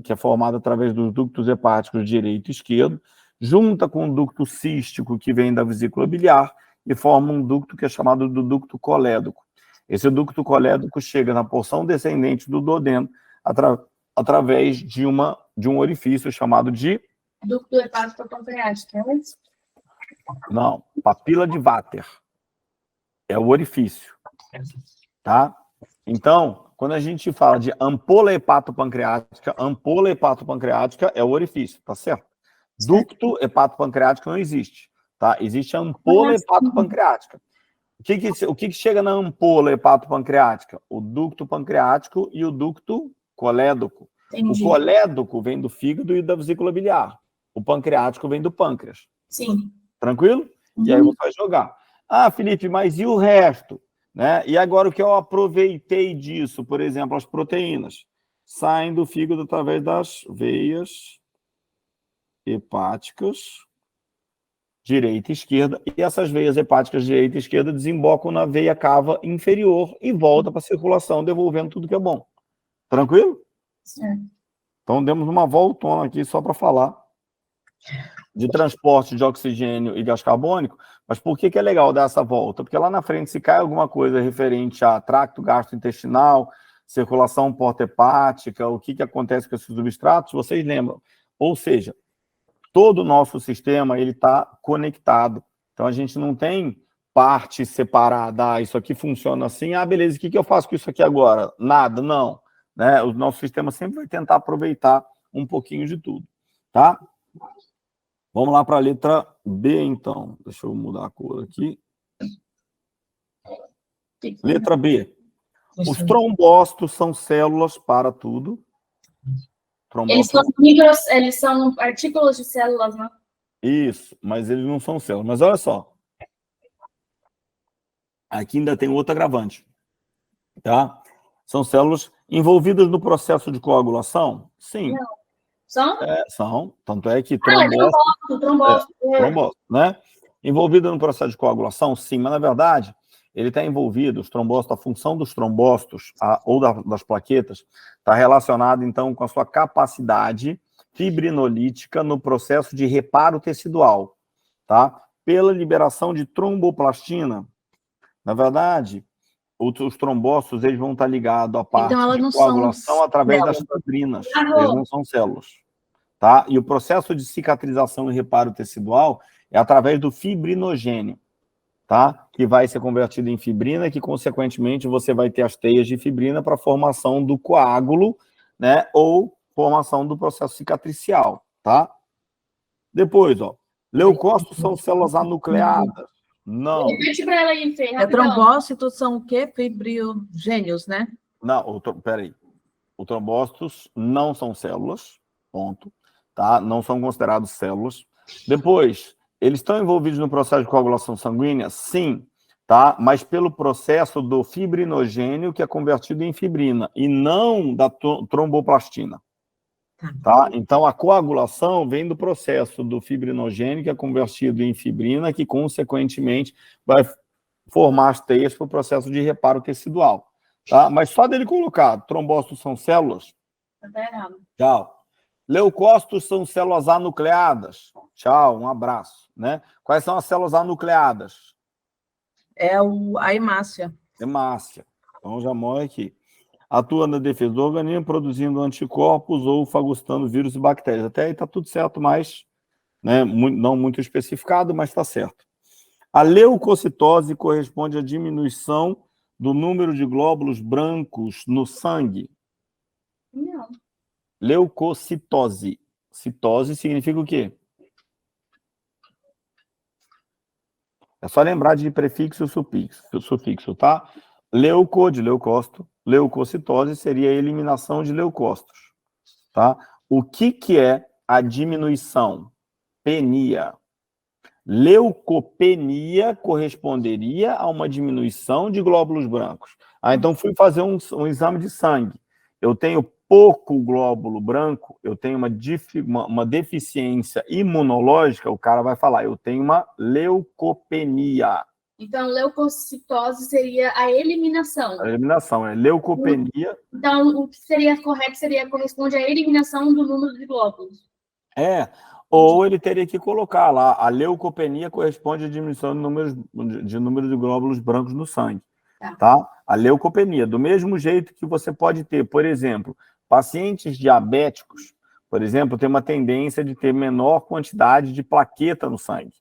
é formado através dos ductos hepáticos direito e esquerdo, junta com o ducto cístico, que vem da vesícula biliar, e forma um ducto que é chamado do ducto colédoco. Esse ducto colédoco chega na porção descendente do duodeno através de um orifício chamado de... Ducto hepático pancreático, é isso? Não, papila de Vater. É o orifício. Tá? Então, quando a gente fala de ampola hepatopancreática é o orifício, tá certo? Ducto hepatopancreático não existe, tá? Existe a ampola hepatopancreática. O que chega na ampola hepatopancreática? O ducto pancreático e o ducto colédoco. Entendi. O colédoco vem do fígado e da vesícula biliar. O pancreático vem do pâncreas. Sim. Tranquilo? E aí você vai jogar. Felipe, mas e o resto? Né? E agora o que eu aproveitei disso, por exemplo, as proteínas saem do fígado através das veias hepáticas direita e esquerda, e essas veias hepáticas direita e esquerda desembocam na veia cava inferior e volta para a circulação, devolvendo tudo que é bom. Tranquilo? Certo. Então demos uma voltona aqui só para falar de transporte de oxigênio e gás carbônico, mas por que é legal dar essa volta? Porque lá na frente, se cai alguma coisa referente a tracto gastrointestinal, circulação porta-hepática, o que acontece com esses substratos, vocês lembram. Ou seja, todo o nosso sistema ele está conectado. Então, a gente não tem parte separada. Isso aqui funciona assim. Beleza, o que eu faço com isso aqui agora? Nada, não. Né? O nosso sistema sempre vai tentar aproveitar um pouquinho de tudo. Tá? Vamos lá para a letra B, então. Deixa eu mudar a cor aqui. Letra B. Os trombócitos são células para tudo. Eles são partículas de células, né? Isso, mas eles não são células. Mas olha só. Aqui ainda tem outro agravante. Tá? São células envolvidas no processo de coagulação? Sim. Não. São? São. Tanto é que trombócito, né? Envolvido no processo de coagulação, sim, mas na verdade ele está envolvido, os trombócitos, a função dos trombócitos ou das plaquetas está relacionada então com a sua capacidade fibrinolítica no processo de reparo tecidual, tá? Pela liberação de tromboplastina. Na verdade, os trombócitos eles vão estar ligados à parte de coagulação através das fibrinas. Eles não são células. Tá? E o processo de cicatrização e reparo tecidual é através do fibrinogênio, tá? Que vai ser convertido em fibrina, que, consequentemente, você vai ter as teias de fibrina para a formação do coágulo, né? Ou formação do processo cicatricial. Tá? Depois, leucócitos são células anucleadas. Não. Repete para ela aí, Fê, rapidão. Trombócitos são o quê? Fibrogênios, né? Não, peraí. Os trombócitos não são células, ponto. Tá? Não são considerados células. Depois, eles estão envolvidos no processo de coagulação sanguínea? Sim. Tá? Mas pelo processo do fibrinogênio, que é convertido em fibrina, e não da tromboplastina. Tá? Então, a coagulação vem do processo do fibrinogênio, que é convertido em fibrina, que, consequentemente, vai formar as teias para o processo de reparo tecidual. Tá? Mas só dele colocar trombócitos são células. Tá errado. Tchau. Leucócitos são células anucleadas. Tchau, um abraço. Né? Quais são as células anucleadas? A hemácia. Hemácia. Então já morre aqui. Atua na defesa do organismo, produzindo anticorpos ou fagocitando vírus e bactérias. Até aí está tudo certo, mas né, não muito especificado, mas está certo. A leucocitose corresponde à diminuição do número de glóbulos brancos no sangue. Não. Leucocitose. Citose significa o quê? É só lembrar de prefixo e sufixo, tá? Leuco, de leucócito. Leucocitose seria a eliminação de leucócitos, tá? O que é a diminuição? Penia. Leucopenia corresponderia a uma diminuição de glóbulos brancos. Então fui fazer um exame de sangue. Eu tenho pouco glóbulo branco, eu tenho uma deficiência imunológica, o cara vai falar, eu tenho uma leucopenia. Então, leucocitose seria a eliminação. A eliminação, é leucopenia. Então, o que seria correto corresponde à eliminação do número de glóbulos. Ou ele teria que colocar lá, a leucopenia corresponde à diminuição de número de glóbulos brancos no sangue. Tá? A leucopenia, do mesmo jeito que você pode ter, por exemplo, pacientes diabéticos, por exemplo, tem uma tendência de ter menor quantidade de plaqueta no sangue.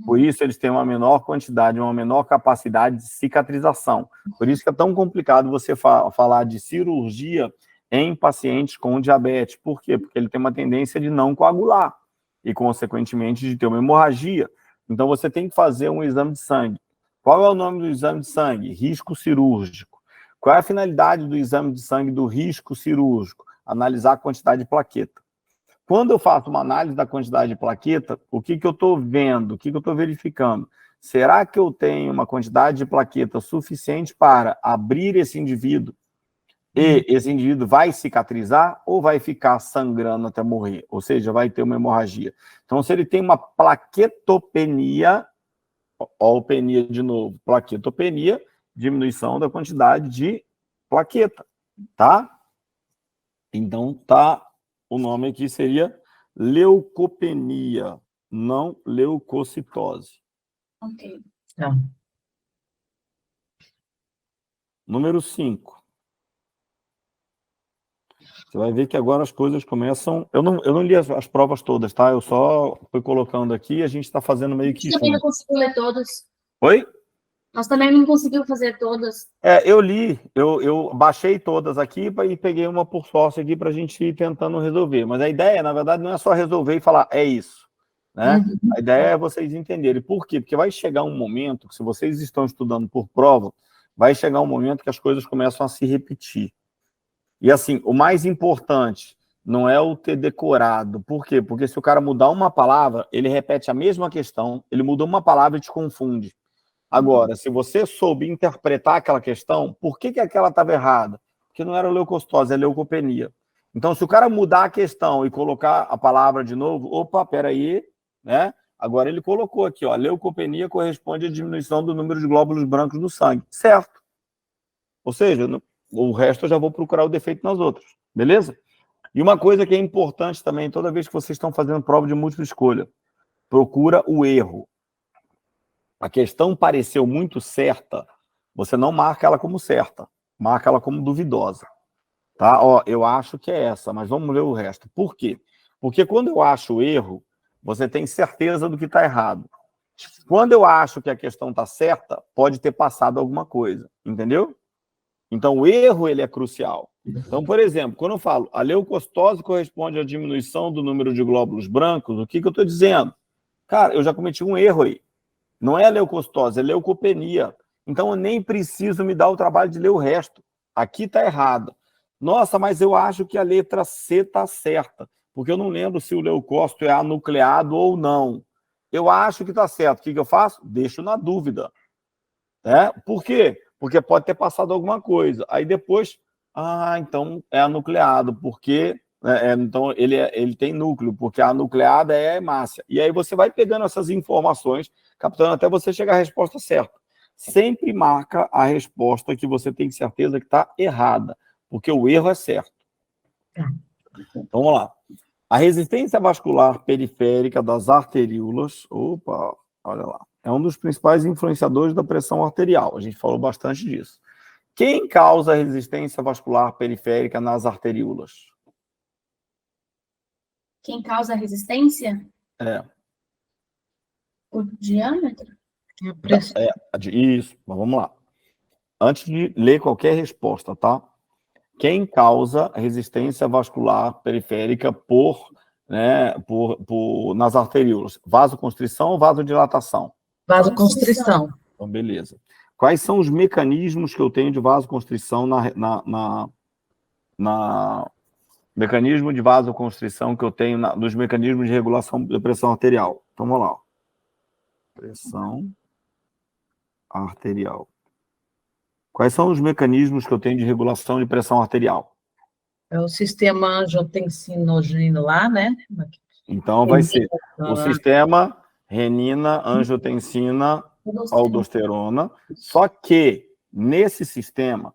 Por isso, eles têm uma menor quantidade, uma menor capacidade de cicatrização. Por isso que é tão complicado você falar de cirurgia em pacientes com diabetes. Por quê? Porque ele tem uma tendência de não coagular e, consequentemente, de ter uma hemorragia. Então, você tem que fazer um exame de sangue. Qual é o nome do exame de sangue? Risco cirúrgico. Qual é a finalidade do exame de sangue do risco cirúrgico? Analisar a quantidade de plaqueta. Quando eu faço uma análise da quantidade de plaqueta, o que eu estou vendo? O que eu estou verificando? Será que eu tenho uma quantidade de plaqueta suficiente para abrir esse indivíduo e esse indivíduo vai cicatrizar ou vai ficar sangrando até morrer? Ou seja, vai ter uma hemorragia. Então, se ele tem uma plaquetopenia, penia de novo, plaquetopenia, diminuição da quantidade de plaqueta, tá? Então, tá, o nome aqui seria leucopenia, não leucocitose. Ok. Número 5. Você vai ver que agora as coisas começam... Eu não li as provas todas, tá? Eu só fui colocando aqui e a gente está fazendo meio que... A gente também não conseguiu ler todas. Oi? Nós também não conseguimos fazer todas. Eu li, eu baixei todas aqui e peguei uma por sorte aqui para a gente ir tentando resolver. Mas a ideia, na verdade, não é só resolver e falar, é isso. Né? A ideia é vocês entenderem. Por quê? Porque vai chegar um momento, que se vocês estão estudando por prova, vai chegar um momento que as coisas começam a se repetir. E assim, o mais importante não é o ter decorado. Por quê? Porque se o cara mudar uma palavra, ele repete a mesma questão, ele muda uma palavra e te confunde. Agora, se você soube interpretar aquela questão, por que aquela estava errada? Porque não era leucocitose, é leucopenia. Então, se o cara mudar a questão e colocar a palavra de novo, opa, peraí, né? Agora ele colocou aqui, ó, leucopenia corresponde à diminuição do número de glóbulos brancos no sangue. Certo. Ou seja, o resto eu já vou procurar o defeito nas outras. Beleza? E uma coisa que é importante também, toda vez que vocês estão fazendo prova de múltipla escolha, procura o erro. A questão pareceu muito certa, você não marca ela como certa, marca ela como duvidosa. Tá? Ó, eu acho que é essa, mas vamos ler o resto. Por quê? Porque quando eu acho o erro, você tem certeza do que está errado. Quando eu acho que a questão está certa, pode ter passado alguma coisa, entendeu? Então, o erro ele é crucial. Então, por exemplo, quando eu falo a leucocitose corresponde à diminuição do número de glóbulos brancos, o que eu estou dizendo? Cara, eu já cometi um erro aí. Não é leucocitose, é leucopenia. Então, eu nem preciso me dar o trabalho de ler o resto. Aqui está errado. Nossa, mas eu acho que a letra C está certa, porque eu não lembro se o leucócito é anucleado ou não. Eu acho que está certo. O que eu faço? Deixo na dúvida. Por quê? Porque pode ter passado alguma coisa. Aí depois, então é anucleado, porque... então ele tem núcleo, porque a nucleada é a hemácia. E aí você vai pegando essas informações, captando até você chegar à resposta certa. Sempre marca a resposta que você tem certeza que está errada, porque o erro é certo. Então, vamos lá. A resistência vascular periférica das arteríolas, olha lá, é um dos principais influenciadores da pressão arterial. A gente falou bastante disso. Quem causa a resistência vascular periférica nas arteríolas? Quem causa a resistência? O diâmetro? Isso, mas vamos lá. Antes de ler qualquer resposta, tá? Quem causa resistência vascular periférica nas arteríolas? Vasoconstrição ou vasodilatação? Vasoconstrição. Então, beleza. Quais são os mecanismos que eu tenho de vasoconstrição mecanismo de vasoconstrição que eu tenho nos mecanismos de regulação da pressão arterial? Então, vamos lá. Pressão arterial. Quais são os mecanismos que eu tenho de regulação de pressão arterial? É o sistema angiotensinogênio lá, né? Então, vai ser o sistema renina, angiotensina, aldosterona. Só que, nesse sistema,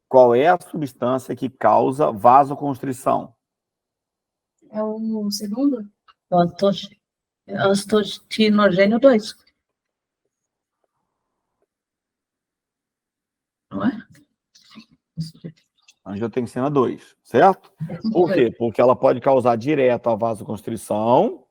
qual é a substância que causa vasoconstrição? É o segundo? Angiotensina 2. Não é? Angiotensina 2, certo? Por quê? Porque ela pode causar direto a vasoconstrição,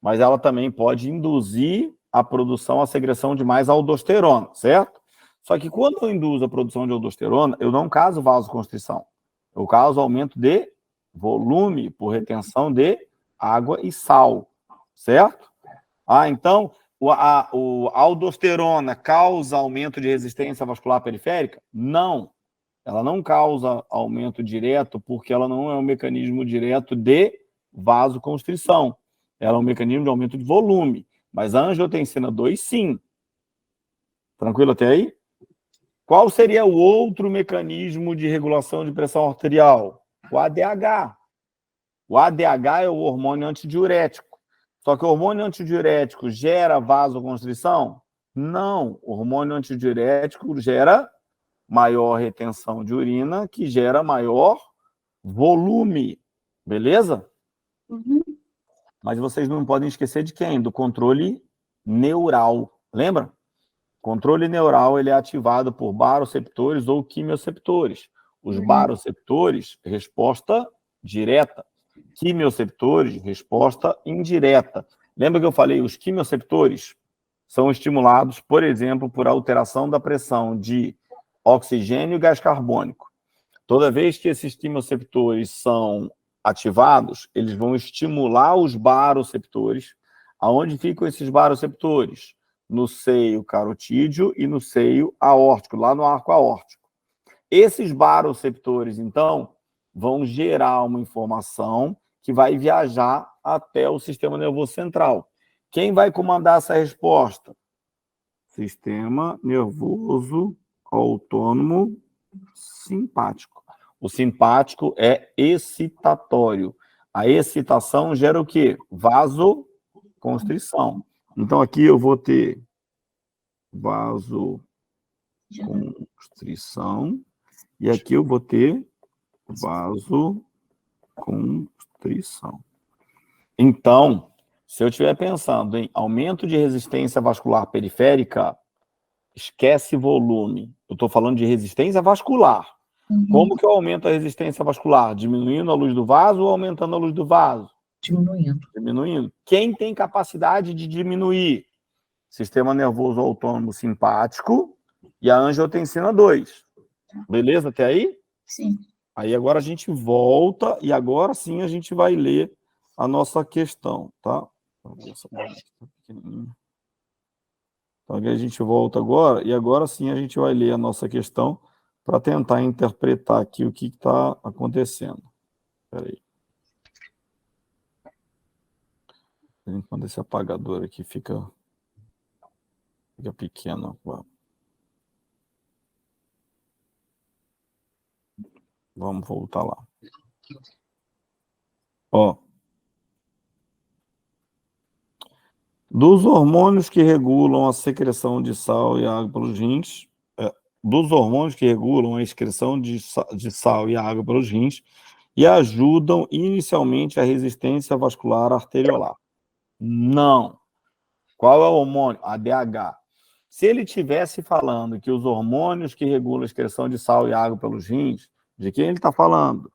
mas ela também pode induzir a produção, a secreção de mais aldosterona, certo? Só que quando eu induzo a produção de aldosterona, eu não causo vasoconstrição. Eu causo aumento de volume por retenção de água e sal, certo? Então, a aldosterona causa aumento de resistência vascular periférica? Não. Ela não causa aumento direto porque ela não é um mecanismo direto de vasoconstrição. Ela é um mecanismo de aumento de volume. Mas a angiotensina 2, sim. Tranquilo até aí? Qual seria o outro mecanismo de regulação de pressão arterial? O ADH. O ADH é o hormônio antidiurético. Só que o hormônio antidiurético gera vasoconstrição? Não. O hormônio antidiurético gera maior retenção de urina, que gera maior volume. Beleza? Uhum. Mas vocês não podem esquecer de quem? Do controle neural. Lembra? Controle neural ele é ativado por baroreceptores ou quimioreceptores. Os baroreceptores, resposta direta. Quimioreceptores, resposta indireta. Lembra que eu falei? Os quimioreceptores são estimulados, por exemplo, por alteração da pressão de oxigênio e gás carbônico. Toda vez que esses quimioreceptores são ativados, eles vão estimular os baroreceptores. Aonde ficam esses baroreceptores? No seio carotídeo e no seio aórtico, lá no arco aórtico. Esses baroreceptores, então, vão gerar uma informação que vai viajar até o sistema nervoso central. Quem vai comandar essa resposta? Sistema nervoso autônomo simpático. O simpático é excitatório. A excitação gera o quê? Vasoconstrição. Então, aqui eu vou ter vasoconstrição e aqui eu vou ter vasoconstrição. Então, se eu estiver pensando em aumento de resistência vascular periférica, esquece volume. Eu estou falando de resistência vascular. Como que eu aumento a resistência vascular? Diminuindo a luz do vaso ou aumentando a luz do vaso? Diminuindo. Quem tem capacidade de diminuir? Sistema nervoso autônomo simpático e a angiotensina 2. Beleza até aí? Sim. Aí agora a gente volta e agora sim a gente vai ler a nossa questão, tá? Então, aqui a gente volta agora, e agora sim a gente vai ler a nossa questão para tentar interpretar aqui o que está acontecendo. Espera aí. Enquanto esse apagador aqui fica pequeno. Vamos voltar lá. Ó. Dos hormônios que regulam a secreção de sal e água pelos rins, dos hormônios que regulam a excreção de sal e água pelos rins e ajudam inicialmente a resistência vascular arteriolar. Não. Qual é o hormônio? ADH. Se ele estivesse falando que os hormônios que regulam a excreção de sal e água pelos rins, de quem ele está falando?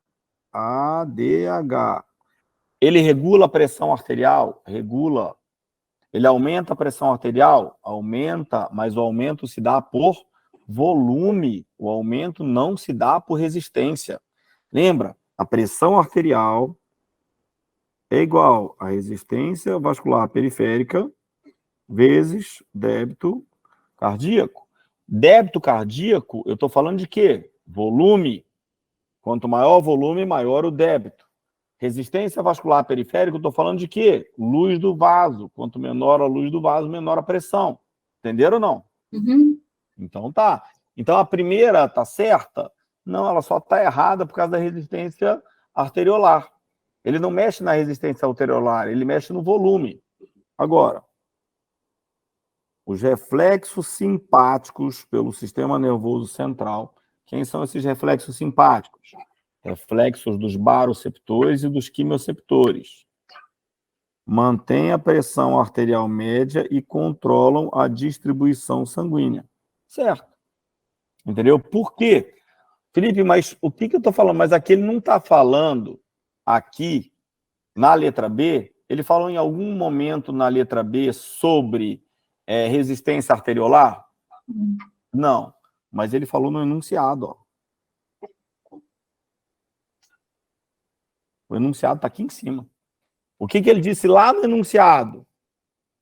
ADH. Ele regula a pressão arterial? Regula. Ele aumenta a pressão arterial? Aumenta, mas o aumento se dá por volume. O aumento não se dá por resistência. Lembra? A pressão arterial é igual a resistência vascular periférica vezes débito cardíaco. Débito cardíaco, eu estou falando de quê? Volume. Quanto maior o volume, maior o débito. Resistência vascular periférica, eu estou falando de quê? Luz do vaso. Quanto menor a luz do vaso, menor a pressão. Entenderam ou não? Uhum. Então tá. Então a primeira está certa? Não, ela só está errada por causa da resistência arteriolar. Ele não mexe na resistência arteriolar, ele mexe no volume. Agora, os reflexos simpáticos pelo sistema nervoso central. Quem são esses reflexos simpáticos? Reflexos dos baroceptores e dos quimioceptores. Mantêm a pressão arterial média e controlam a distribuição sanguínea. Certo. Entendeu? Por quê? Felipe, mas o que eu estou falando? Mas aqui ele não está falando, aqui, na letra B, ele falou em algum momento na letra B sobre resistência arteriolar? Não. Mas ele falou no enunciado, ó. O enunciado está aqui em cima. O que ele disse lá no enunciado?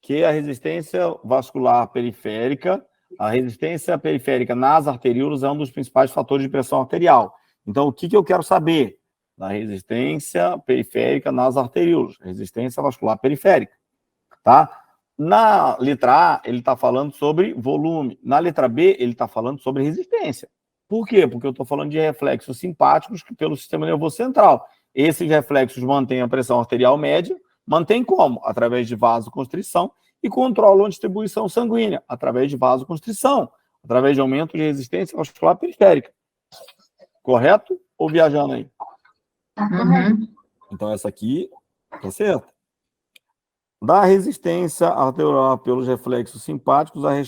Que a resistência vascular periférica, a resistência periférica nas arteríolas é um dos principais fatores de pressão arterial. Então, o que eu quero saber? Da resistência periférica nas arteríolas, resistência vascular periférica. Tá? Na letra A, ele está falando sobre volume. Na letra B, ele está falando sobre resistência. Por quê? Porque eu estou falando de reflexos simpáticos pelo sistema nervoso central. Esses reflexos mantêm a pressão arterial média. Mantém como? Através de vasoconstrição e controlam a distribuição sanguínea, através de vasoconstrição, através de aumento de resistência vascular periférica. Correto? Ou viajando aí? Tá correto. Então, essa aqui tá certa. Da resistência arteriolar pelos reflexos simpáticos, em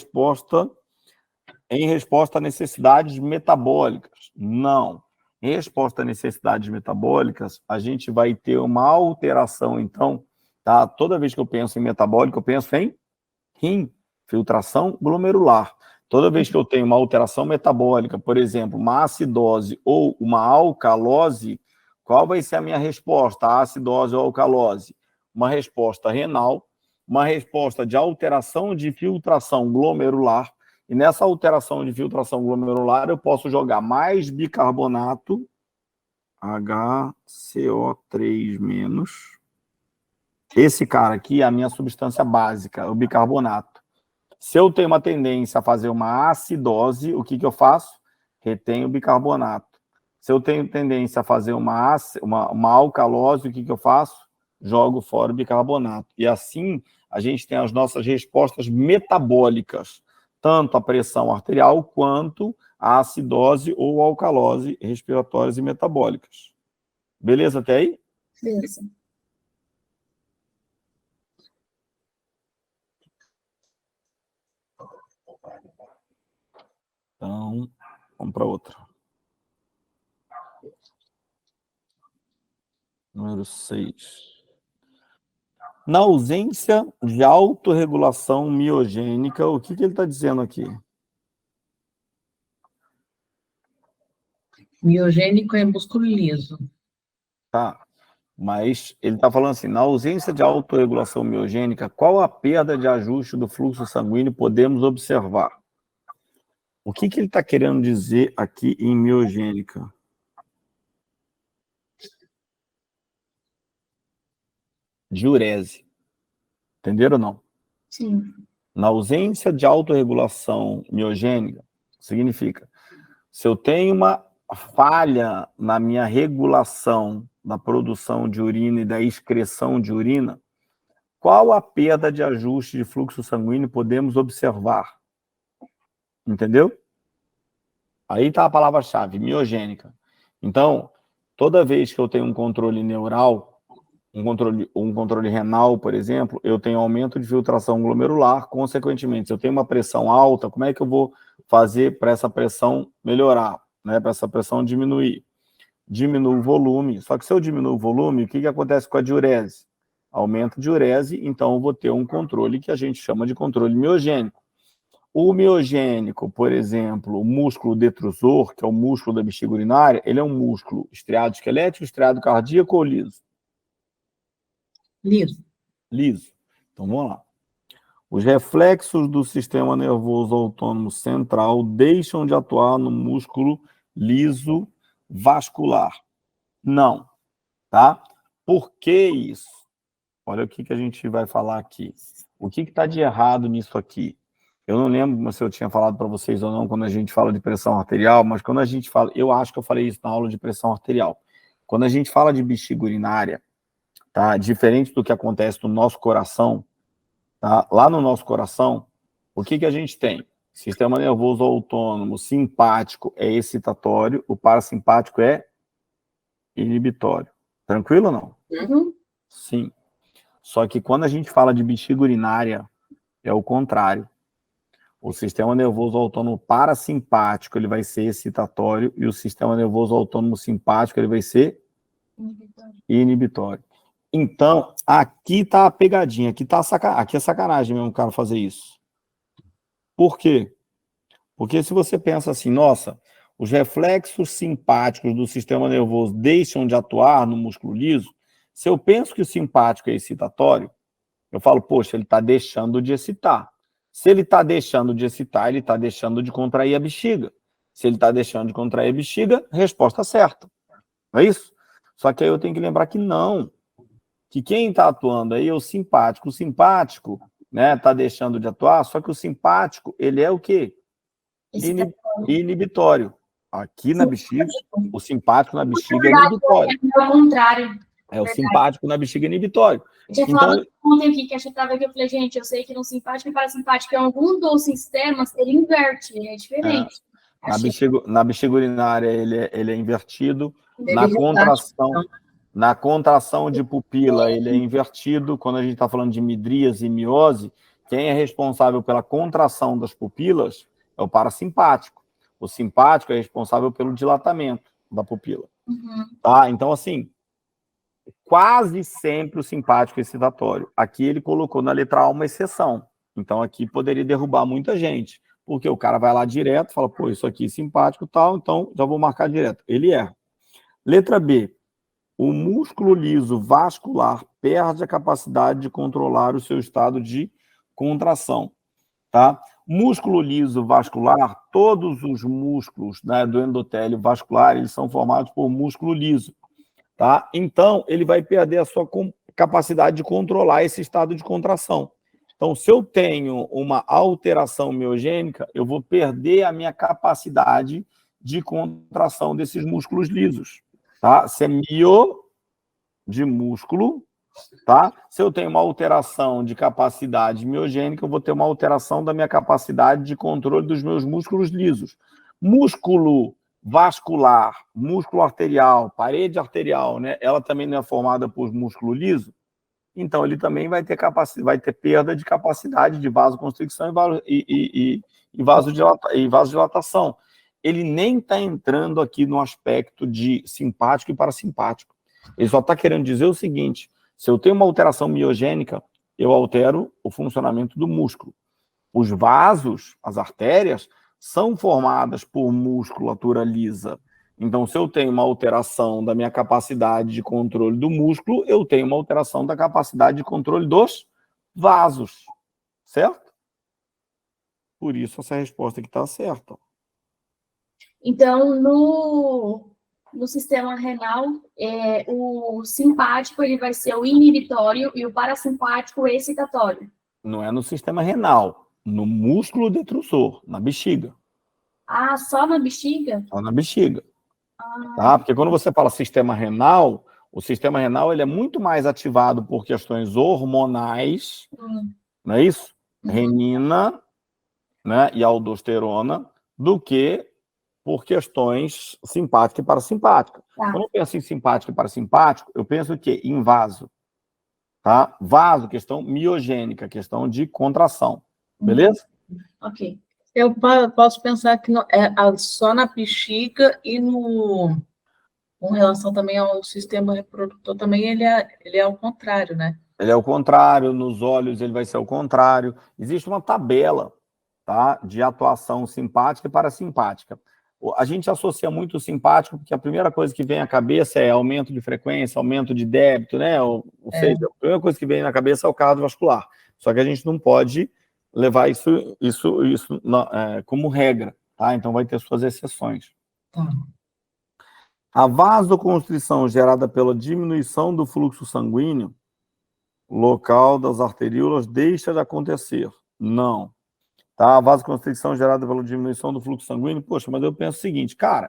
resposta a necessidades metabólicas. Não. Em resposta a necessidades metabólicas, a gente vai ter uma alteração, então, tá? Toda vez que eu penso em metabólico, eu penso em rim, filtração glomerular. Toda vez que eu tenho uma alteração metabólica, por exemplo, uma acidose ou uma alcalose, qual vai ser a minha resposta? A acidose ou alcalose? Uma resposta renal, uma resposta de alteração de filtração glomerular, e nessa alteração de filtração glomerular eu posso jogar mais bicarbonato, HCO3-. Esse cara aqui é a minha substância básica, o bicarbonato. Se eu tenho uma tendência a fazer uma acidose, o que eu faço? Retenho o bicarbonato. Se eu tenho tendência a fazer uma alcalose, o que eu faço? Jogo fora o bicarbonato. E assim, a gente tem as nossas respostas metabólicas, tanto a pressão arterial quanto a acidose ou alcalose respiratórias e metabólicas. Beleza até aí? Beleza. Então, vamos para outra. Número 6. Na ausência de autorregulação miogênica, o que ele está dizendo aqui? Miogênico é músculo liso. Tá. Mas ele está falando assim, na ausência de autorregulação miogênica, qual a perda de ajuste do fluxo sanguíneo podemos observar? O que ele está querendo dizer aqui em miogênica? Diurese. Entenderam ou não? Sim. Na ausência de autorregulação miogênica, significa, se eu tenho uma falha na minha regulação da produção de urina e da excreção de urina, qual a perda de ajuste de fluxo sanguíneo podemos observar? Entendeu? Aí está a palavra-chave, miogênica. Então, toda vez que eu tenho um controle neural, um controle renal, por exemplo, eu tenho aumento de filtração glomerular, consequentemente, se eu tenho uma pressão alta, como é que eu vou fazer para essa pressão melhorar, né? Para essa pressão diminuir? Diminuo o volume, só que se eu diminuo o volume, o que acontece com a diurese? Aumenta a diurese, então eu vou ter um controle que a gente chama de controle miogênico. O miogênico, por exemplo, o músculo detrusor, que é o músculo da bexiga urinária, ele é um músculo estriado esquelético, estriado cardíaco ou liso? Liso. Liso. Então, vamos lá. Os reflexos do sistema nervoso autônomo central deixam de atuar no músculo liso vascular. Não. Tá? Por que isso? Olha o que a gente vai falar aqui. O que está de errado nisso aqui? Eu não lembro se eu tinha falado para vocês ou não quando a gente fala de pressão arterial, mas quando a gente fala... Eu acho que eu falei isso na aula de pressão arterial. Quando a gente fala de bexiga urinária, tá? Diferente do que acontece no nosso coração, tá? Lá no nosso coração, o que a gente tem? Sistema nervoso autônomo simpático é excitatório, o parasimpático é inibitório. Tranquilo ou não? Uhum. Sim. Só que quando a gente fala de bexiga urinária, é o contrário. O sistema nervoso autônomo parasimpático ele vai ser excitatório e o sistema nervoso autônomo simpático ele vai ser inibitório. Então, aqui tá a pegadinha, aqui é sacanagem mesmo o cara fazer isso. Por quê? Porque se você pensa assim, nossa, os reflexos simpáticos do sistema nervoso deixam de atuar no músculo liso, se eu penso que o simpático é excitatório, eu falo, poxa, ele está deixando de excitar. Se ele está deixando de excitar, ele está deixando de contrair a bexiga. Se ele está deixando de contrair a bexiga, resposta certa. Não é isso? Só que aí eu tenho que lembrar que não. Que quem está atuando aí é o simpático. O simpático, né, está deixando de atuar, só que o simpático, ele é o quê? Inibitório. Aqui na bexiga, o simpático na bexiga é inibitório. É o contrário. É o simpático na bexiga inibitório. Eu tinha falado ontem aqui, que eu estava aqui, eu falei, gente, eu sei que no simpático e parasimpático, em algum dos sistemas, ele inverte, é diferente. Na bexiga urinária, ele é invertido. Na contração de pupila, ele é invertido. Quando a gente está falando de midríase e miose, quem é responsável pela contração das pupilas é o parasimpático. O simpático é responsável pelo dilatamento da pupila. Uhum. Tá? Então, assim, quase sempre o simpático é excitatório. Aqui ele colocou na letra A uma exceção. Então, aqui poderia derrubar muita gente. Porque o cara vai lá direto, fala, pô, isso aqui é simpático e tal, então já vou marcar direto. Ele erra. Letra B. O músculo liso vascular perde a capacidade de controlar o seu estado de contração. Tá? Músculo liso vascular, todos os músculos, né, do endotélio vascular, eles são formados por músculo liso. Tá? Então, ele vai perder a sua capacidade de controlar esse estado de contração. Então, se eu tenho uma alteração miogênica, eu vou perder a minha capacidade de contração desses músculos lisos. Tá? Se é mio de músculo, tá? Se eu tenho uma alteração de capacidade miogênica, eu vou ter uma alteração da minha capacidade de controle dos meus músculos lisos. Músculo vascular, músculo arterial, parede arterial, né? Ela também não é formada por músculo liso, então ele também vai ter perda de capacidade de vasoconstricção e vasodilatação. Ele nem está entrando aqui no aspecto de simpático e parasimpático. Ele só está querendo dizer o seguinte: se eu tenho uma alteração miogênica, eu altero o funcionamento do músculo. Os vasos, as artérias, são formadas por musculatura lisa. Então, se eu tenho uma alteração da minha capacidade de controle do músculo, eu tenho uma alteração da capacidade de controle dos vasos, certo? Por isso, essa resposta aqui está certa. Então, no sistema renal, o simpático ele vai ser o inibitório e o parasimpático o excitatório. Não é no sistema renal, no músculo detrusor, na bexiga. Ah, só na bexiga? Só na bexiga. Tá? Porque quando você fala sistema renal, o sistema renal ele é muito mais ativado por questões hormonais, não é isso? Renina, né, e aldosterona, do que por questões simpática e parasimpática. Tá. Quando eu penso em simpático e parasimpático, eu penso o quê? Em vaso. Tá? Vaso, questão miogênica, questão de contração. Beleza? Ok. Eu posso pensar que só na bexiga e com relação também ao sistema reprodutor, também ele é ao contrário, né? Ele é o contrário, nos olhos ele vai ser o contrário. Existe uma tabela, tá, de atuação simpática e parasimpática. A gente associa muito o simpático porque a primeira coisa que vem à cabeça é aumento de frequência, aumento de débito, né? Ou seja, a primeira coisa que vem na cabeça é o cardiovascular. Só que a gente não pode levar isso como regra, tá? Então vai ter suas exceções. Tá. A vasoconstrição gerada pela diminuição do fluxo sanguíneo local das arteríolas deixa de acontecer. Não. Tá? A vasoconstricção gerada pela diminuição do fluxo sanguíneo, poxa, mas eu penso o seguinte, cara,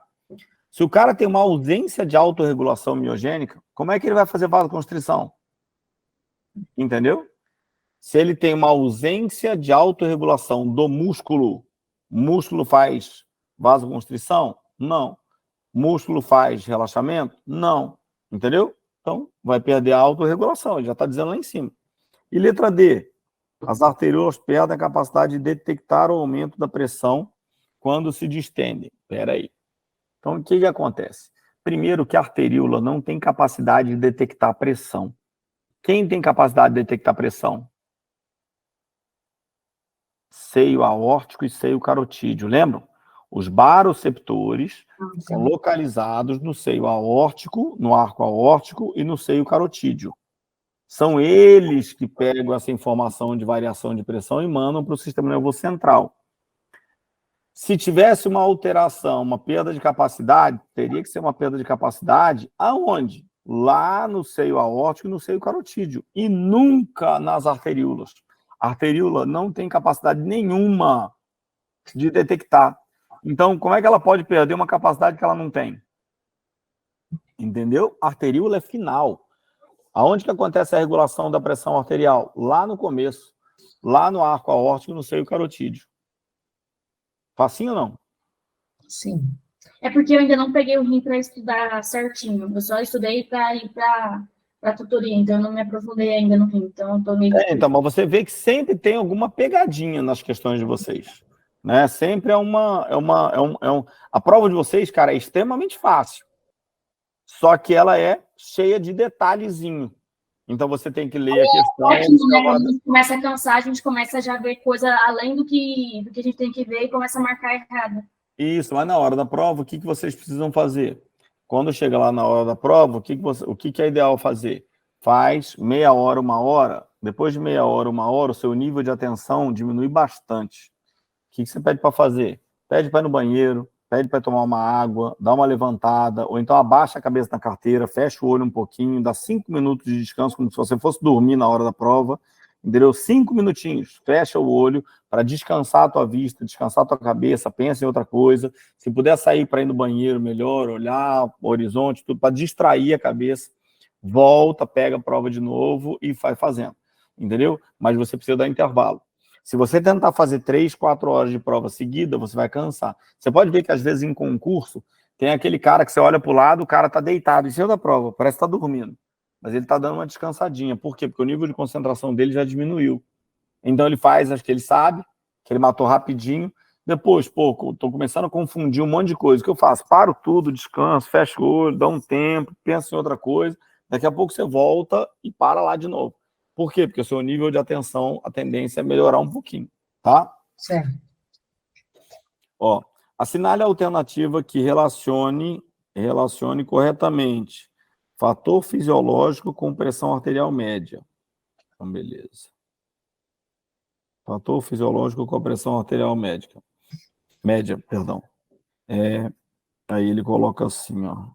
se o cara tem uma ausência de autorregulação miogênica, como é que ele vai fazer vasoconstrição? Entendeu? Se ele tem uma ausência de autorregulação do músculo, músculo faz vasoconstrição? Não. Músculo faz relaxamento? Não. Entendeu? Então, vai perder a autorregulação, ele já está dizendo lá em cima. E letra D, as arteríolas perdem a capacidade de detectar o aumento da pressão quando se distendem. Espera aí. Então, o que acontece? Primeiro, que a arteríola não tem capacidade de detectar pressão. Quem tem capacidade de detectar pressão? Seio aórtico e seio carotídeo, lembram? Os baroceptores são localizados no seio aórtico, no arco aórtico e no seio carotídeo. São eles que pegam essa informação de variação de pressão e mandam para o sistema nervoso central. Se tivesse uma alteração, uma perda de capacidade, teria que ser uma perda de capacidade aonde? Lá no seio aórtico e no seio carotídeo, e nunca nas arteríolas. A arteríola não tem capacidade nenhuma de detectar. Então, como é que ela pode perder uma capacidade que ela não tem? Entendeu? A arteríola é final. Aonde que acontece a regulação da pressão arterial? Lá no começo. Lá no arco aórtico e no seio carotídeo. Facinho ou não? Sim. É porque eu ainda não peguei o rim para estudar certinho. Eu só estudei para ir para a tutoria, então eu não me aprofundei ainda no rim. Então, eu tô meio... Então, mas você vê que sempre tem alguma pegadinha nas questões de vocês. Né? Sempre a prova de vocês, cara, é extremamente fácil. Só que ela é cheia de detalhezinho. Então você tem que ler a questão. Ótimo, né? A gente começa a cansar, a gente começa a já ver coisa além do que a gente tem que ver e começa a marcar errado. Isso, mas na hora da prova, o que vocês precisam fazer? Quando chega lá na hora da prova, o que é ideal fazer? Faz meia hora, uma hora. Depois de meia hora, uma hora, o seu nível de atenção diminui bastante. O que você pede para fazer? Pede para ir no banheiro, pede para tomar uma água, dá uma levantada, ou então abaixa a cabeça na carteira, fecha o olho um pouquinho, dá 5 minutos de descanso, como se você fosse dormir na hora da prova, entendeu? 5 minutinhos, fecha o olho para descansar a tua vista, descansar a tua cabeça, pensa em outra coisa. Se puder sair para ir no banheiro, melhor, olhar o horizonte, tudo, para distrair a cabeça, volta, pega a prova de novo e vai fazendo, entendeu? Mas você precisa dar intervalo. Se você tentar fazer 3, 4 horas de prova seguida, você vai cansar. Você pode ver que, às vezes, em concurso, tem aquele cara que você olha para o lado, o cara está deitado em cima da prova, parece que está dormindo. Mas ele está dando uma descansadinha. Por quê? Porque o nível de concentração dele já diminuiu. Então, ele faz, acho que ele sabe, que ele matou rapidinho. Depois, pô, estou começando a confundir um monte de coisa. O que eu faço? Paro tudo, descanso, fecho o olho, dá um tempo, penso em outra coisa. Daqui a pouco você volta e para lá de novo. Por quê? Porque o seu nível de atenção, a tendência é melhorar um pouquinho, tá? Certo. Ó, assinale a alternativa que relacione Relacione corretamente fator fisiológico com pressão arterial média. Então, beleza. Fator fisiológico com a pressão arterial média. Média, perdão. Aí ele coloca assim, ó.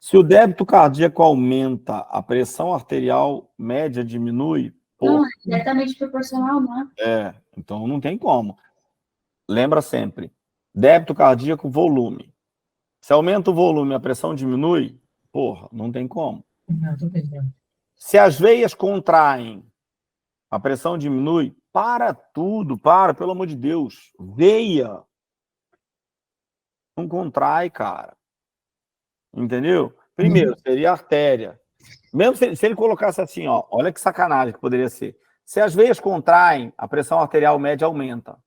Se o débito cardíaco aumenta, a pressão arterial média diminui? Não, é diretamente proporcional, né? Então não tem como. Lembra sempre, débito cardíaco, volume. Se aumenta o volume, a pressão diminui? Porra, não tem como. Se as veias contraem, a pressão diminui? Para tudo, pelo amor de Deus. Veia não contrai, cara. Entendeu? Primeiro, seria a artéria. Mesmo se ele colocasse assim, ó, olha que sacanagem que poderia ser. Se as veias contraem, a pressão arterial média aumenta.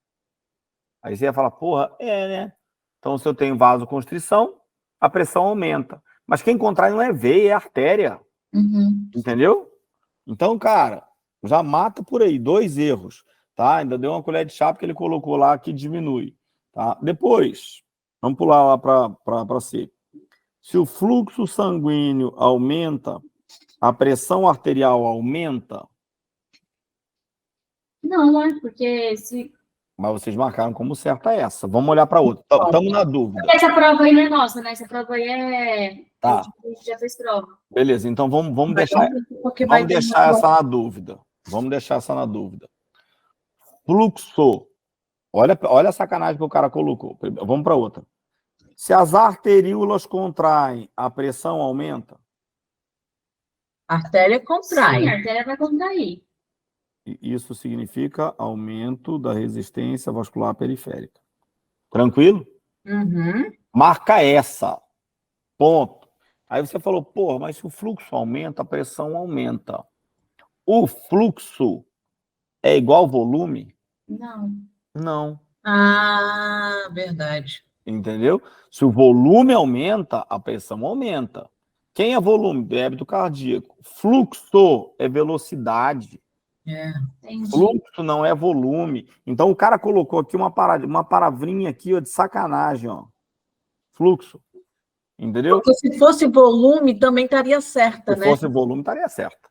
Aí você ia falar, porra, né? Então, se eu tenho vasoconstrição, a pressão aumenta. Mas quem contrai não é veia, é artéria. Entendeu? Então, cara, já mata por aí, 2 erros, tá? Ainda deu uma colher de chá porque ele colocou lá que diminui, tá? Depois, vamos pular lá para C. Se o fluxo sanguíneo aumenta, a pressão arterial aumenta? Não, é porque se... Mas vocês marcaram como certa essa. Vamos olhar para outra. Estamos na dúvida. Essa prova aí não é nossa, né? Essa prova aí é... Tá. A gente já fez prova. Beleza, então vamos deixar essa na dúvida. Vamos deixar essa na dúvida. Fluxo. Olha a sacanagem que o cara colocou. Vamos para outra. Se as arteríolas contraem, a pressão aumenta? A artéria contrai. Sim, a artéria vai contrair. Isso significa aumento da resistência vascular periférica. Tranquilo? Marca essa. Ponto. Aí você falou, porra, mas se o fluxo aumenta, a pressão aumenta. O fluxo é igual ao volume? Não. Não. Ah, verdade. Entendeu? Se o volume aumenta, a pressão aumenta. Quem é volume? Débito cardíaco. Fluxo é velocidade. Fluxo não é volume. Então o cara colocou aqui uma palavrinha aqui, ó, de sacanagem, ó. Fluxo. Entendeu? Porque se fosse volume, também estaria certa, né? Se fosse volume, estaria certa.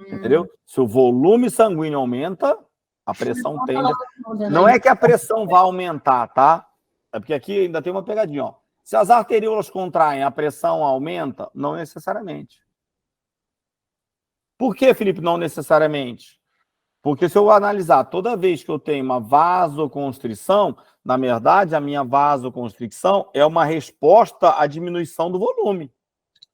Entendeu? Se o volume sanguíneo aumenta, a pressão tende... Não é que a pressão vai aumentar, tá? É porque aqui ainda tem uma pegadinha, ó. Se as arteríolas contraem, a pressão aumenta? Não necessariamente. Por que, Felipe, não necessariamente? Porque se eu analisar, toda vez que eu tenho uma vasoconstrição, na verdade, a minha vasoconstricção é uma resposta à diminuição do volume.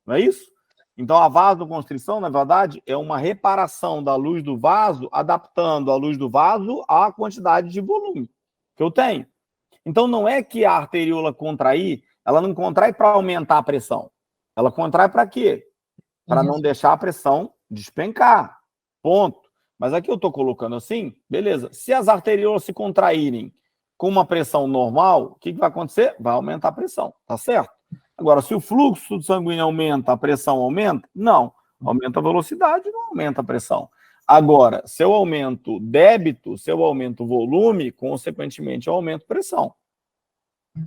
Não é isso? Então, a vasoconstrição, na verdade, é uma reparação da luz do vaso, adaptando a luz do vaso à quantidade de volume que eu tenho. Então, não é que a arteríola contrair, ela não contrai para aumentar a pressão. Ela contrai para quê? Para não deixar a pressão despencar. Ponto. Mas aqui eu estou colocando assim, beleza. Se as arteriolas se contraírem com uma pressão normal, o que vai acontecer? Vai aumentar a pressão, tá certo? Agora, se o fluxo sanguíneo aumenta, a pressão aumenta? Não. Aumenta a velocidade, não aumenta a pressão. Agora, se eu aumento débito, se eu aumento volume, consequentemente eu aumento pressão.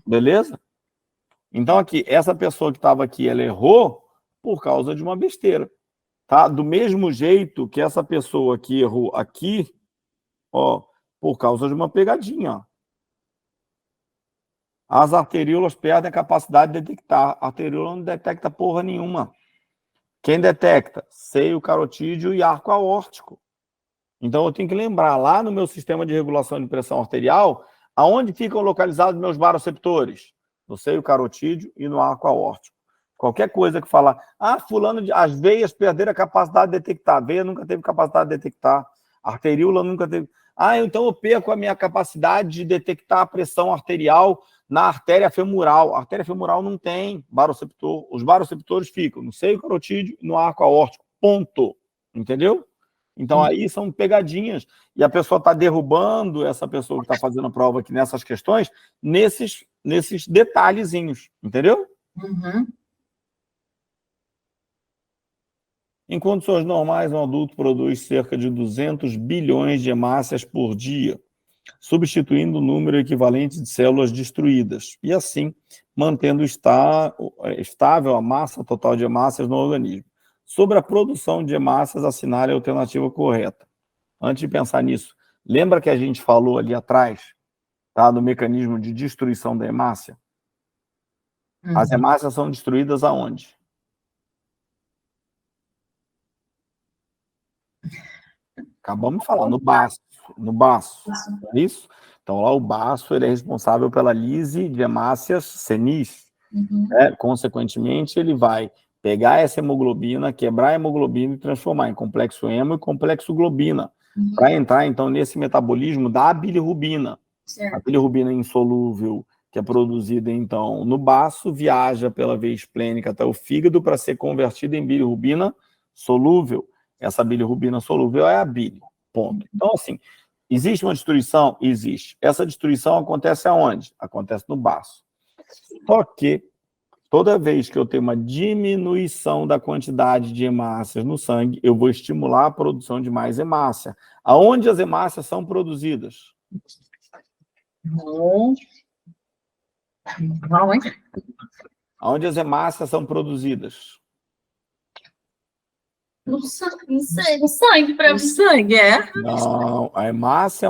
Beleza? Então, aqui, essa pessoa que estava aqui, ela errou por causa de uma besteira. Tá? Do mesmo jeito que essa pessoa que errou aqui, ó, por causa de uma pegadinha. Ó. As arteríolas perdem a capacidade de detectar. A arteríola não detecta porra nenhuma. Quem detecta? Seio carotídeo e arco aórtico. Então, eu tenho que lembrar, lá no meu sistema de regulação de pressão arterial, aonde ficam localizados meus baroreceptores? No seio carotídeo e no arco aórtico. Qualquer coisa que falar, as veias perderam a capacidade de detectar. A veia nunca teve capacidade de detectar. A arteríola nunca teve. Então eu perco a minha capacidade de detectar a pressão arterial na artéria femoral. A artéria femoral não tem baroreceptor. Os baroreceptores ficam no seio carotídeo e no arco aórtico. Ponto. Entendeu? Então aí são pegadinhas. E a pessoa está derrubando essa pessoa que está fazendo a prova aqui nessas questões, nesses detalhezinhos. Entendeu? Em condições normais, um adulto produz cerca de 200 bilhões de hemácias por dia. substituindo o número equivalente de células destruídas, e assim mantendo estável a massa total de hemácias no organismo. Sobre a produção de hemácias, assinale a alternativa correta. Antes de pensar nisso, lembra que a gente falou ali atrás, tá, do mecanismo de destruição da hemácia? As hemácias são destruídas aonde? Acabamos de falar, no baço. No baço, é isso? Então, lá o baço ele é responsável pela lise de hemácias senis. Consequentemente, ele vai pegar essa hemoglobina, quebrar a hemoglobina e transformar em complexo hemo e complexo globina, para entrar, então, nesse metabolismo da bilirrubina. Certo. A bilirrubina insolúvel, que é produzida, então, no baço, viaja pela veia esplênica até o fígado para ser convertida em bilirrubina solúvel. Essa bilirrubina solúvel é a bile. Ponto. Então, assim, existe uma destruição? Existe. Essa destruição acontece aonde? Acontece no baço. Só que, toda vez que eu tenho uma diminuição da quantidade de hemácias no sangue, eu vou estimular a produção de mais hemácia. Aonde as hemácias são produzidas? Não, hein? Aonde as hemácias são produzidas? No sangue, para O sangue, Não, a hemácia é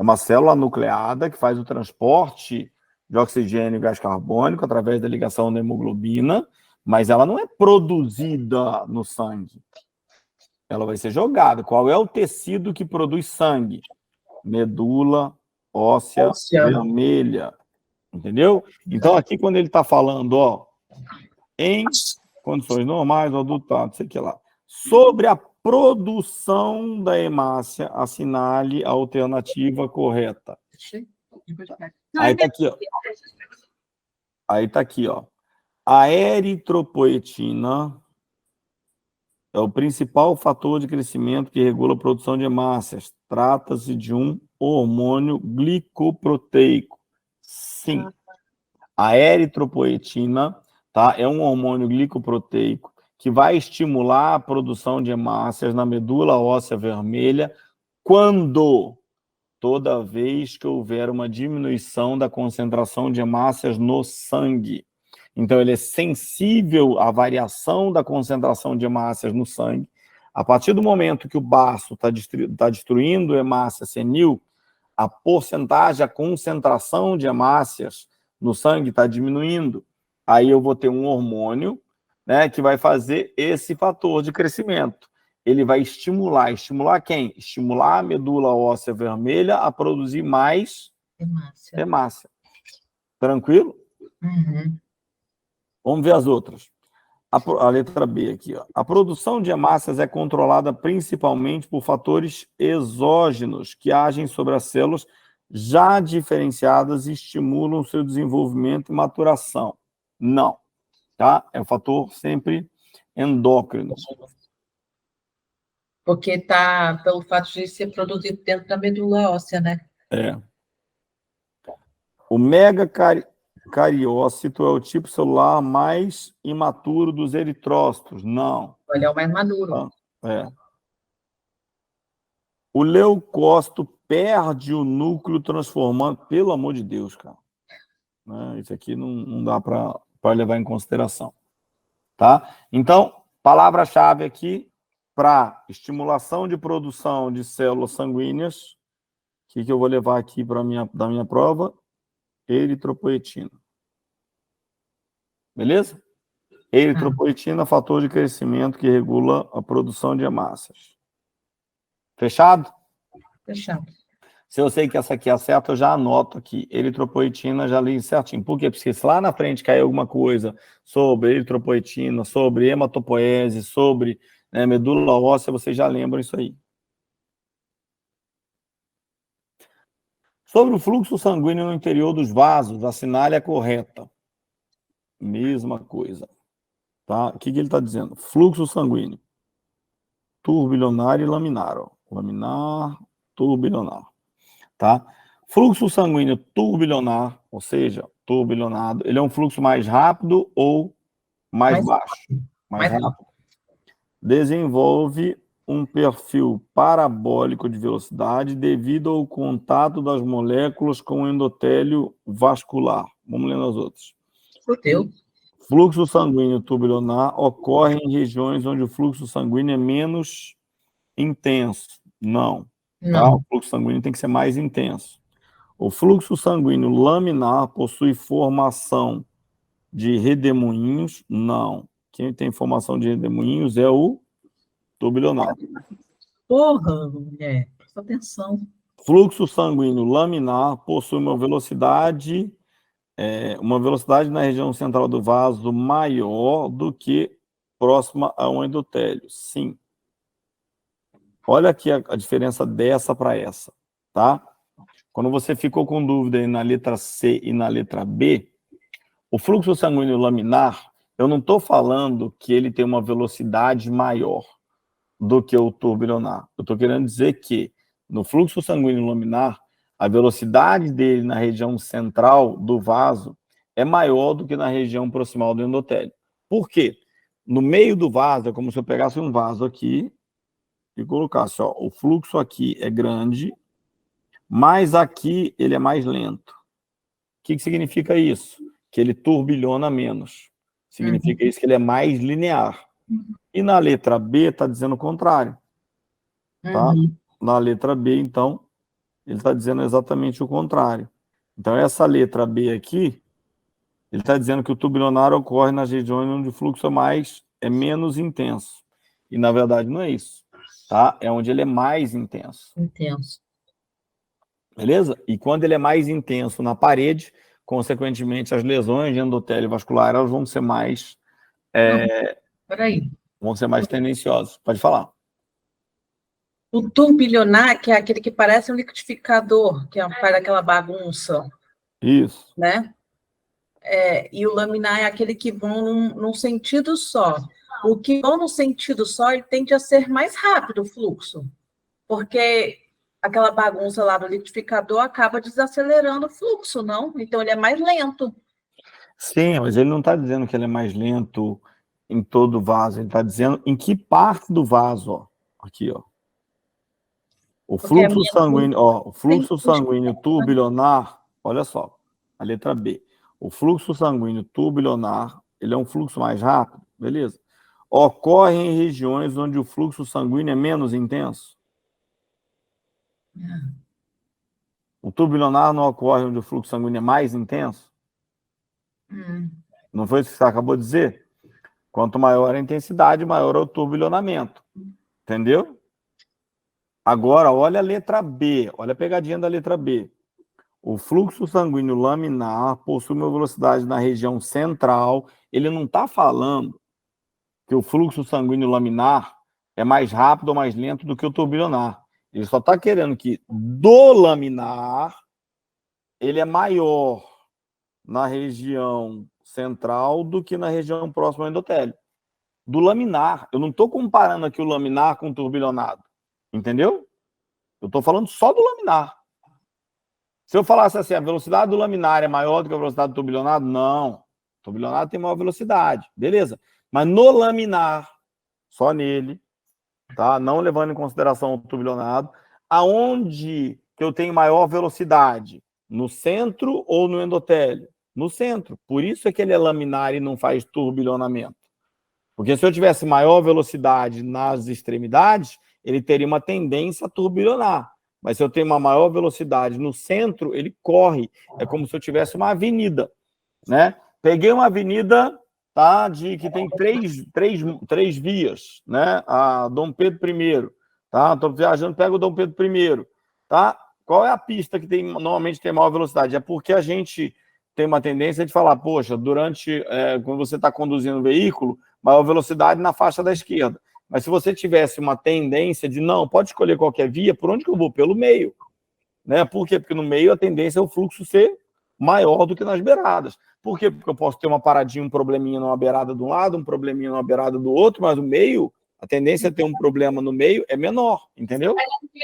uma célula nucleada que faz o transporte de oxigênio e gás carbônico através da ligação da hemoglobina, mas ela não é produzida no sangue. Ela vai ser jogada. Qual é o tecido que produz sangue? Medula óssea vermelha. Entendeu? Então, aqui, quando ele está falando, ó, em condições normais, adultado, sei que lá, sobre a produção da hemácia, assinale a alternativa correta. Aí tá aqui, ó. Aí tá aqui, ó. A eritropoetina é o principal fator de crescimento que regula a produção de hemácias. Trata-se de um hormônio glicoproteico. Sim. A eritropoetina, tá, é um hormônio glicoproteico que vai estimular a produção de hemácias na medula óssea vermelha toda vez que houver uma diminuição da concentração de hemácias no sangue. Então, ele é sensível à variação da concentração de hemácias no sangue. A partir do momento que o baço está destruindo hemácia senil, a porcentagem, a concentração de hemácias no sangue está diminuindo. Aí eu vou ter um hormônio, né, que vai fazer esse fator de crescimento. Ele vai estimular quem? Estimular a medula óssea vermelha a produzir mais hemácia. Tranquilo? Vamos ver as outras. A letra B aqui, ó. A produção de hemácias é controlada principalmente por fatores exógenos que agem sobre as células já diferenciadas e estimulam seu desenvolvimento e maturação. Não, tá? É um fator sempre endócrino. Porque tá pelo fato de ser produzido dentro da medula óssea, né? É. O megacariócito é o tipo celular mais imaturo dos eritrócitos. Não. Ele é o mais maduro. É. O leucócito perde o núcleo transformando... Pelo amor de Deus, cara. Isso aqui não dá para levar em consideração. Tá? Então, palavra-chave aqui para estimulação de produção de células sanguíneas. O que eu vou levar aqui da minha prova? Eritropoetina. Beleza? Eritropoetina, fator de crescimento que regula a produção de hemácias. Fechado? Fechado. Se eu sei que essa aqui é certa, eu já anoto aqui. Eritropoetina, já li certinho. Por quê? Porque se lá na frente cair alguma coisa sobre eritropoetina, sobre hematopoese, sobre medula óssea, vocês já lembram isso aí. Sobre o fluxo sanguíneo no interior dos vasos, assinale a correta. Mesma coisa. Tá? O que ele está dizendo? Fluxo sanguíneo. Turbilionar e laminar. Ó. Laminar, turbilionar. Tá? Fluxo sanguíneo turbilionar, ou seja, turbilionado, ele é um fluxo mais rápido ou mais baixo? Mais rápido. Desenvolve um perfil parabólico de velocidade devido ao contato das moléculas com o endotélio vascular. Vamos lendo as outras. Fudeu. Fluxo sanguíneo tubular ocorre em regiões onde o fluxo sanguíneo é menos intenso. Não. Tá? O fluxo sanguíneo tem que ser mais intenso. O fluxo sanguíneo laminar possui formação de redemoinhos? Não. Quem tem formação de redemoinhos é o tubular. Porra, mulher, presta atenção. Fluxo sanguíneo laminar possui uma velocidade na região central do vaso maior do que próxima ao endotélio. Sim. Olha aqui a diferença dessa para essa, tá? Quando você ficou com dúvida aí na letra C e na letra B, o fluxo sanguíneo laminar, eu não estou falando que ele tem uma velocidade maior do que o turbilionar. Eu estou querendo dizer que no fluxo sanguíneo laminar, a velocidade dele na região central do vaso é maior do que na região proximal do endotélio. Por quê? No meio do vaso, é como se eu pegasse um vaso aqui e colocasse, ó, o fluxo aqui é grande, mas aqui ele é mais lento. O que significa isso? Que ele turbilhona menos. Significa isso que ele é mais linear. E na letra B está dizendo o contrário. Tá? Na letra B, então, ele está dizendo exatamente o contrário. Então, essa letra B aqui, ele está dizendo que o turbilionário ocorre nas regiões onde o fluxo é menos intenso. E, na verdade, não é isso. Tá? É onde ele é mais intenso. Intenso. Beleza? E quando ele é mais intenso na parede, consequentemente, as lesões de endotélio vascular elas vão ser mais... vão ser mais tendenciosas. Pode falar. O turbilionar, que é aquele que parece um liquidificador, que faz aquela bagunça. Isso. Né? E o laminar é aquele que vão num sentido só. O que vão no sentido só, ele tende a ser mais rápido o fluxo. Porque aquela bagunça lá do liquidificador acaba desacelerando o fluxo, não? Então, ele é mais lento. Sim, mas ele não está dizendo que ele é mais lento em todo o vaso, ele está dizendo em que parte do vaso, ó. Aqui, ó. O fluxo sanguíneo, ó, o fluxo sanguíneo turbilionar, olha só, a letra B. O fluxo sanguíneo turbilionar, ele é um fluxo mais rápido, beleza? Ocorre em regiões onde o fluxo sanguíneo é menos intenso. O turbilionar não ocorre onde o fluxo sanguíneo é mais intenso? Não foi isso que você acabou de dizer? Quanto maior a intensidade, maior é o turbilionamento. Entendeu? Agora, olha a letra B. Olha a pegadinha da letra B. O fluxo sanguíneo laminar possui uma velocidade na região central. Ele não está falando que o fluxo sanguíneo laminar é mais rápido ou mais lento do que o turbilionar. Ele só está querendo que do laminar ele é maior na região central do que na região próxima ao endotélio. Do laminar. Eu não estou comparando aqui o laminar com o turbilionado. Entendeu? Eu estou falando só do laminar. Se eu falasse assim, a velocidade do laminar é maior do que a velocidade do turbilionado, não. O turbilionado tem maior velocidade. Beleza. Mas no laminar, só nele, tá? Não levando em consideração o turbilionado, aonde que eu tenho maior velocidade? No centro ou no endotélio? No centro. Por isso é que ele é laminar e não faz turbilionamento. Porque se eu tivesse maior velocidade nas extremidades, ele teria uma tendência a turbilionar. Mas se eu tenho uma maior velocidade no centro, ele corre. É como se eu tivesse uma avenida, né? Peguei uma avenida, tá, que tem três vias, né? A Dom Pedro I, tá? Estou viajando, pego o Dom Pedro I, tá? Qual é a pista que normalmente tem maior velocidade? É porque a gente tem uma tendência de falar, poxa, quando você está conduzindo o veículo, maior velocidade na faixa da esquerda. Mas se você tivesse uma tendência de, não, pode escolher qualquer via, por onde que eu vou? Pelo meio. Né? Por quê? Porque no meio a tendência é o fluxo ser maior do que nas beiradas. Por quê? Porque eu posso ter uma paradinha, um probleminha numa beirada de um lado, um probleminha numa beirada do outro, mas o meio, a tendência a ter um problema no meio é menor, entendeu?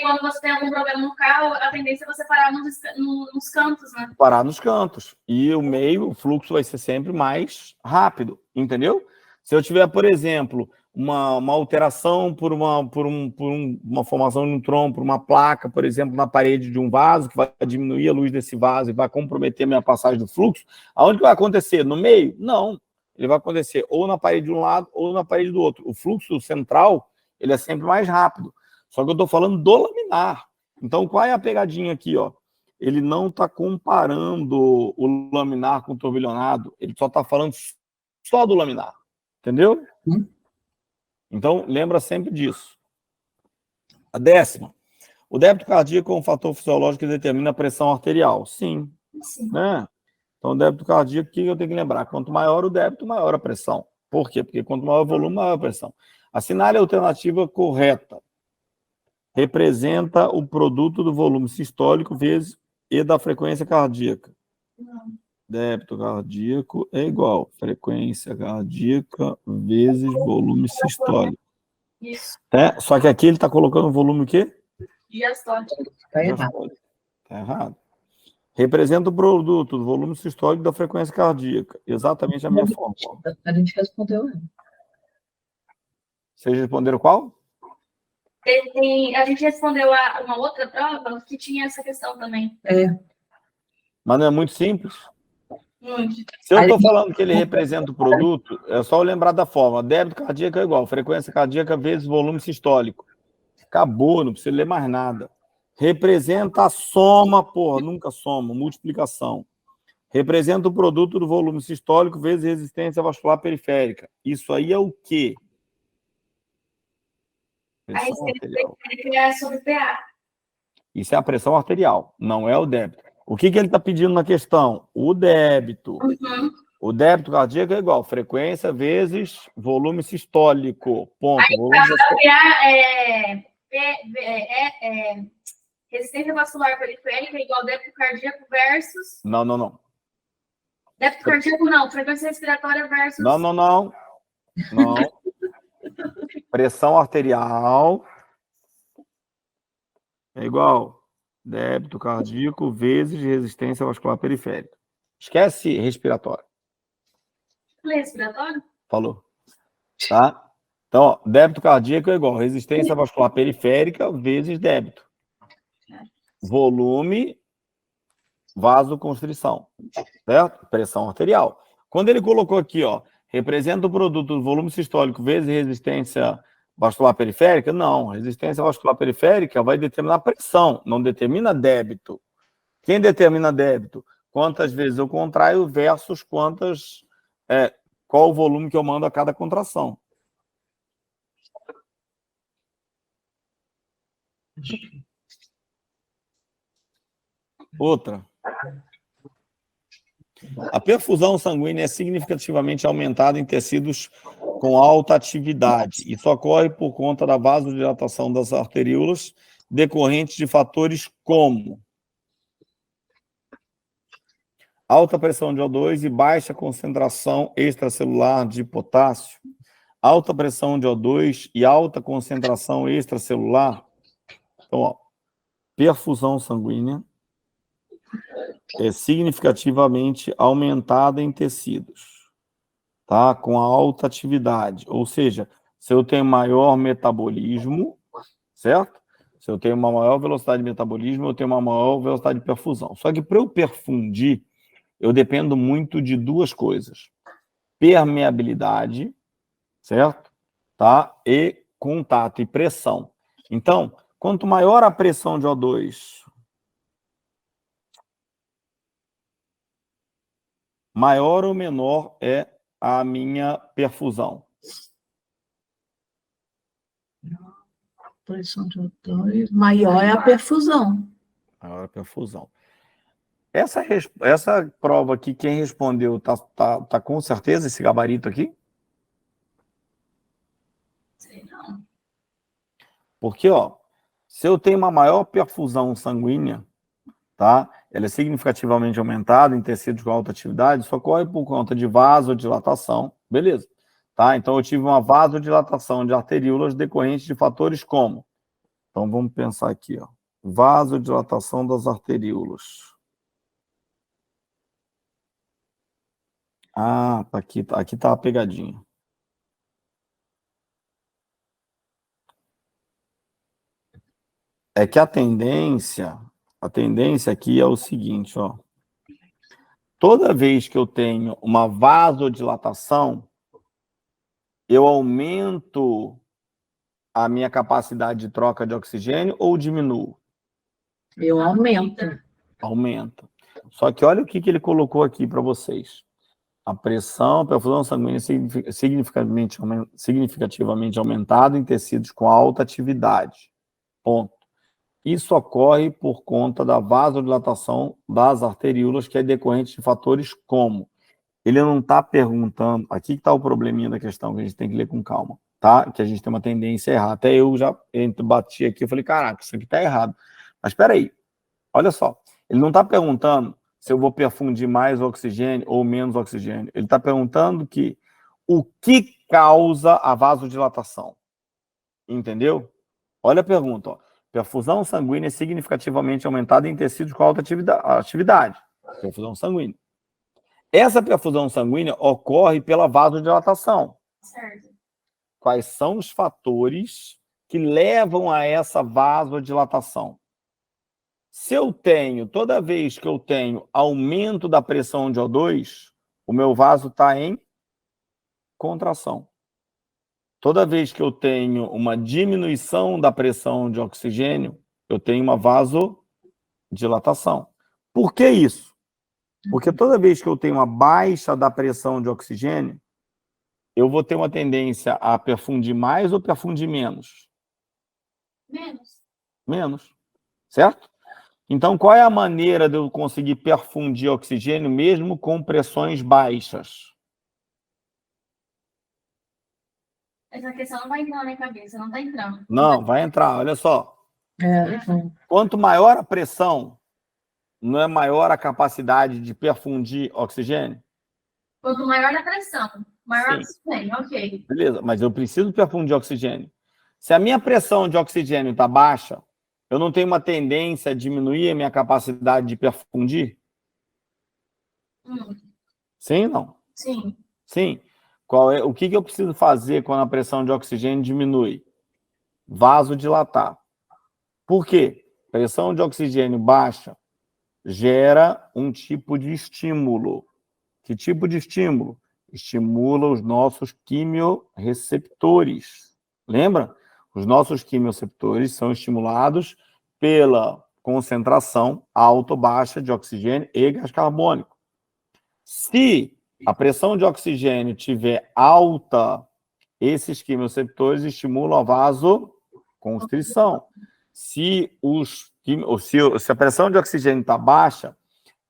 Quando você tem algum problema no carro, a tendência é você parar nos cantos, né? Parar nos cantos. E o meio, o fluxo vai ser sempre mais rápido, entendeu? Se eu tiver, por exemplo, uma alteração por uma formação de um trombo, por uma placa, por exemplo, na parede de um vaso, que vai diminuir a luz desse vaso e vai comprometer a minha passagem do fluxo, aonde que vai acontecer? No meio? Não. Ele vai acontecer ou na parede de um lado ou na parede do outro. O fluxo central, ele é sempre mais rápido. Só que eu estou falando do laminar. Então, qual é a pegadinha aqui, ó? Ele não está comparando o laminar com o turbilhonado, ele só está falando só do laminar. Entendeu? Então, lembra sempre disso. A 10ª. O débito cardíaco é um fator fisiológico que determina a pressão arterial. Sim. Né? Então, o débito cardíaco, o que eu tenho que lembrar? Quanto maior o débito, maior a pressão. Por quê? Porque quanto maior o volume, maior a pressão. Assinale a alternativa correta. Representa o produto do volume sistólico vezes e da frequência cardíaca. Débito cardíaco é igual frequência cardíaca vezes volume sistólico. Isso. Só que aqui ele está colocando o volume o quê? Diastólico. Está errado. Está errado. Representa o produto do volume sistólico da frequência cardíaca. Exatamente a minha fórmula. A gente respondeu. Vocês responderam qual? A gente respondeu a uma outra prova que tinha essa questão também. Mas não é muito simples? Muito. Se eu estou falando que ele representa o produto, é só eu lembrar da fórmula. Débito cardíaco é igual frequência cardíaca vezes volume sistólico. Acabou, não precisa ler mais nada. Representa a soma, porra, nunca soma, multiplicação. Representa o produto do volume sistólico vezes resistência vascular periférica. Isso aí é o quê? A resistência é sobre PA. Isso é a pressão arterial, não é o débito. O que ele está pedindo na questão? O débito. O débito cardíaco é igual frequência vezes volume sistólico. Ponto. Aí, volume PA resistência vascular periférica é igual débito cardíaco versus... Não. Débito cardíaco não, frequência respiratória versus... Não. Pressão arterial é igual débito cardíaco vezes resistência vascular periférica. Esquece respiratório. Respiratório? Falou. Tá? Então, ó, débito cardíaco é igual resistência vascular periférica vezes débito. Volume, vasoconstrição. Certo? Pressão arterial. Quando ele colocou aqui, ó, representa o produto do volume sistólico vezes resistência vascular periférica? Não. Resistência vascular periférica vai determinar pressão, não determina débito. Quem determina débito? Quantas vezes eu contraio versus qual o volume que eu mando a cada contração. Outra. A perfusão sanguínea é significativamente aumentada em tecidos com alta atividade. Isso ocorre por conta da vasodilatação das arteríolas decorrentes de fatores como alta pressão de O2 e baixa concentração extracelular de potássio. Alta pressão de O2 e alta concentração extracelular. Então, ó, perfusão sanguínea é significativamente aumentada em tecidos, tá? Com alta atividade. Ou seja, se eu tenho maior metabolismo, certo? Se eu tenho uma maior velocidade de metabolismo, eu tenho uma maior velocidade de perfusão. Só que para eu perfundir, eu dependo muito de duas coisas. Permeabilidade, certo? Tá? E contato e pressão. Então, quanto maior a pressão de O2, maior ou menor é a minha perfusão. Pressão de O2, maior é a perfusão. Maior a perfusão. Essa prova aqui, quem respondeu, tá com certeza esse gabarito aqui? Sei não. Porque, ó, se eu tenho uma maior perfusão sanguínea, tá? Ela é significativamente aumentada em tecidos com alta atividade, isso ocorre por conta de vasodilatação, beleza? Tá? Então, eu tive uma vasodilatação de arteríolas decorrente de fatores como? Então, vamos pensar aqui, ó. Vasodilatação das arteríolas. Ah, aqui tá a pegadinha. É que a tendência aqui é o seguinte, ó. Toda vez que eu tenho uma vasodilatação, eu aumento a minha capacidade de troca de oxigênio ou diminuo? Eu aumento. Aumenta. Só que olha o que ele colocou aqui para vocês. A pressão, a perfusão sanguínea significativamente aumentada em tecidos com alta atividade. Ponto. Isso ocorre por conta da vasodilatação das arteríolas, que é decorrente de fatores como... Ele não está perguntando... Aqui que está o probleminha da questão, que a gente tem que ler com calma, tá? Que a gente tem uma tendência a errar. Até eu já bati aqui e falei, caraca, isso aqui está errado. Mas espera aí, olha só. Ele não está perguntando se eu vou perfundir mais oxigênio ou menos oxigênio. Ele está perguntando o que causa a vasodilatação. Entendeu? Olha a pergunta, ó. Perfusão sanguínea significativamente aumentada em tecidos com alta atividade. Perfusão sanguínea. Essa perfusão sanguínea ocorre pela vasodilatação. Certo. Quais são os fatores que levam a essa vasodilatação? Se eu tenho, toda vez que eu tenho aumento da pressão de O2, o meu vaso está em contração. Toda vez que eu tenho uma diminuição da pressão de oxigênio, eu tenho uma vasodilatação. Por que isso? Porque toda vez que eu tenho uma baixa da pressão de oxigênio, eu vou ter uma tendência a perfundir mais ou perfundir menos? Menos. Menos. Certo? Então, qual é a maneira de eu conseguir perfundir oxigênio mesmo com pressões baixas? Essa questão não vai entrar na minha cabeça, não está entrando. Não, vai entrar, olha só. É. Quanto maior a pressão, não é maior a capacidade de perfundir oxigênio? Quanto maior a pressão, maior Sim. o oxigênio, ok. Beleza, mas eu preciso perfundir oxigênio. Se a minha pressão de oxigênio está baixa, eu não tenho uma tendência a diminuir a minha capacidade de perfundir? Sim ou não? Sim. Sim. O que eu preciso fazer quando a pressão de oxigênio diminui? Vasodilatar. Por quê? Pressão de oxigênio baixa gera um tipo de estímulo. Que tipo de estímulo? Estimula os nossos quimiorreceptores. Lembra? Os nossos quimiorreceptores são estimulados pela concentração alta ou baixa de oxigênio e gás carbônico. Se a pressão de oxigênio tiver alta, esses quimiorreceptores estimulam a vasoconstrição. Se a pressão de oxigênio está baixa,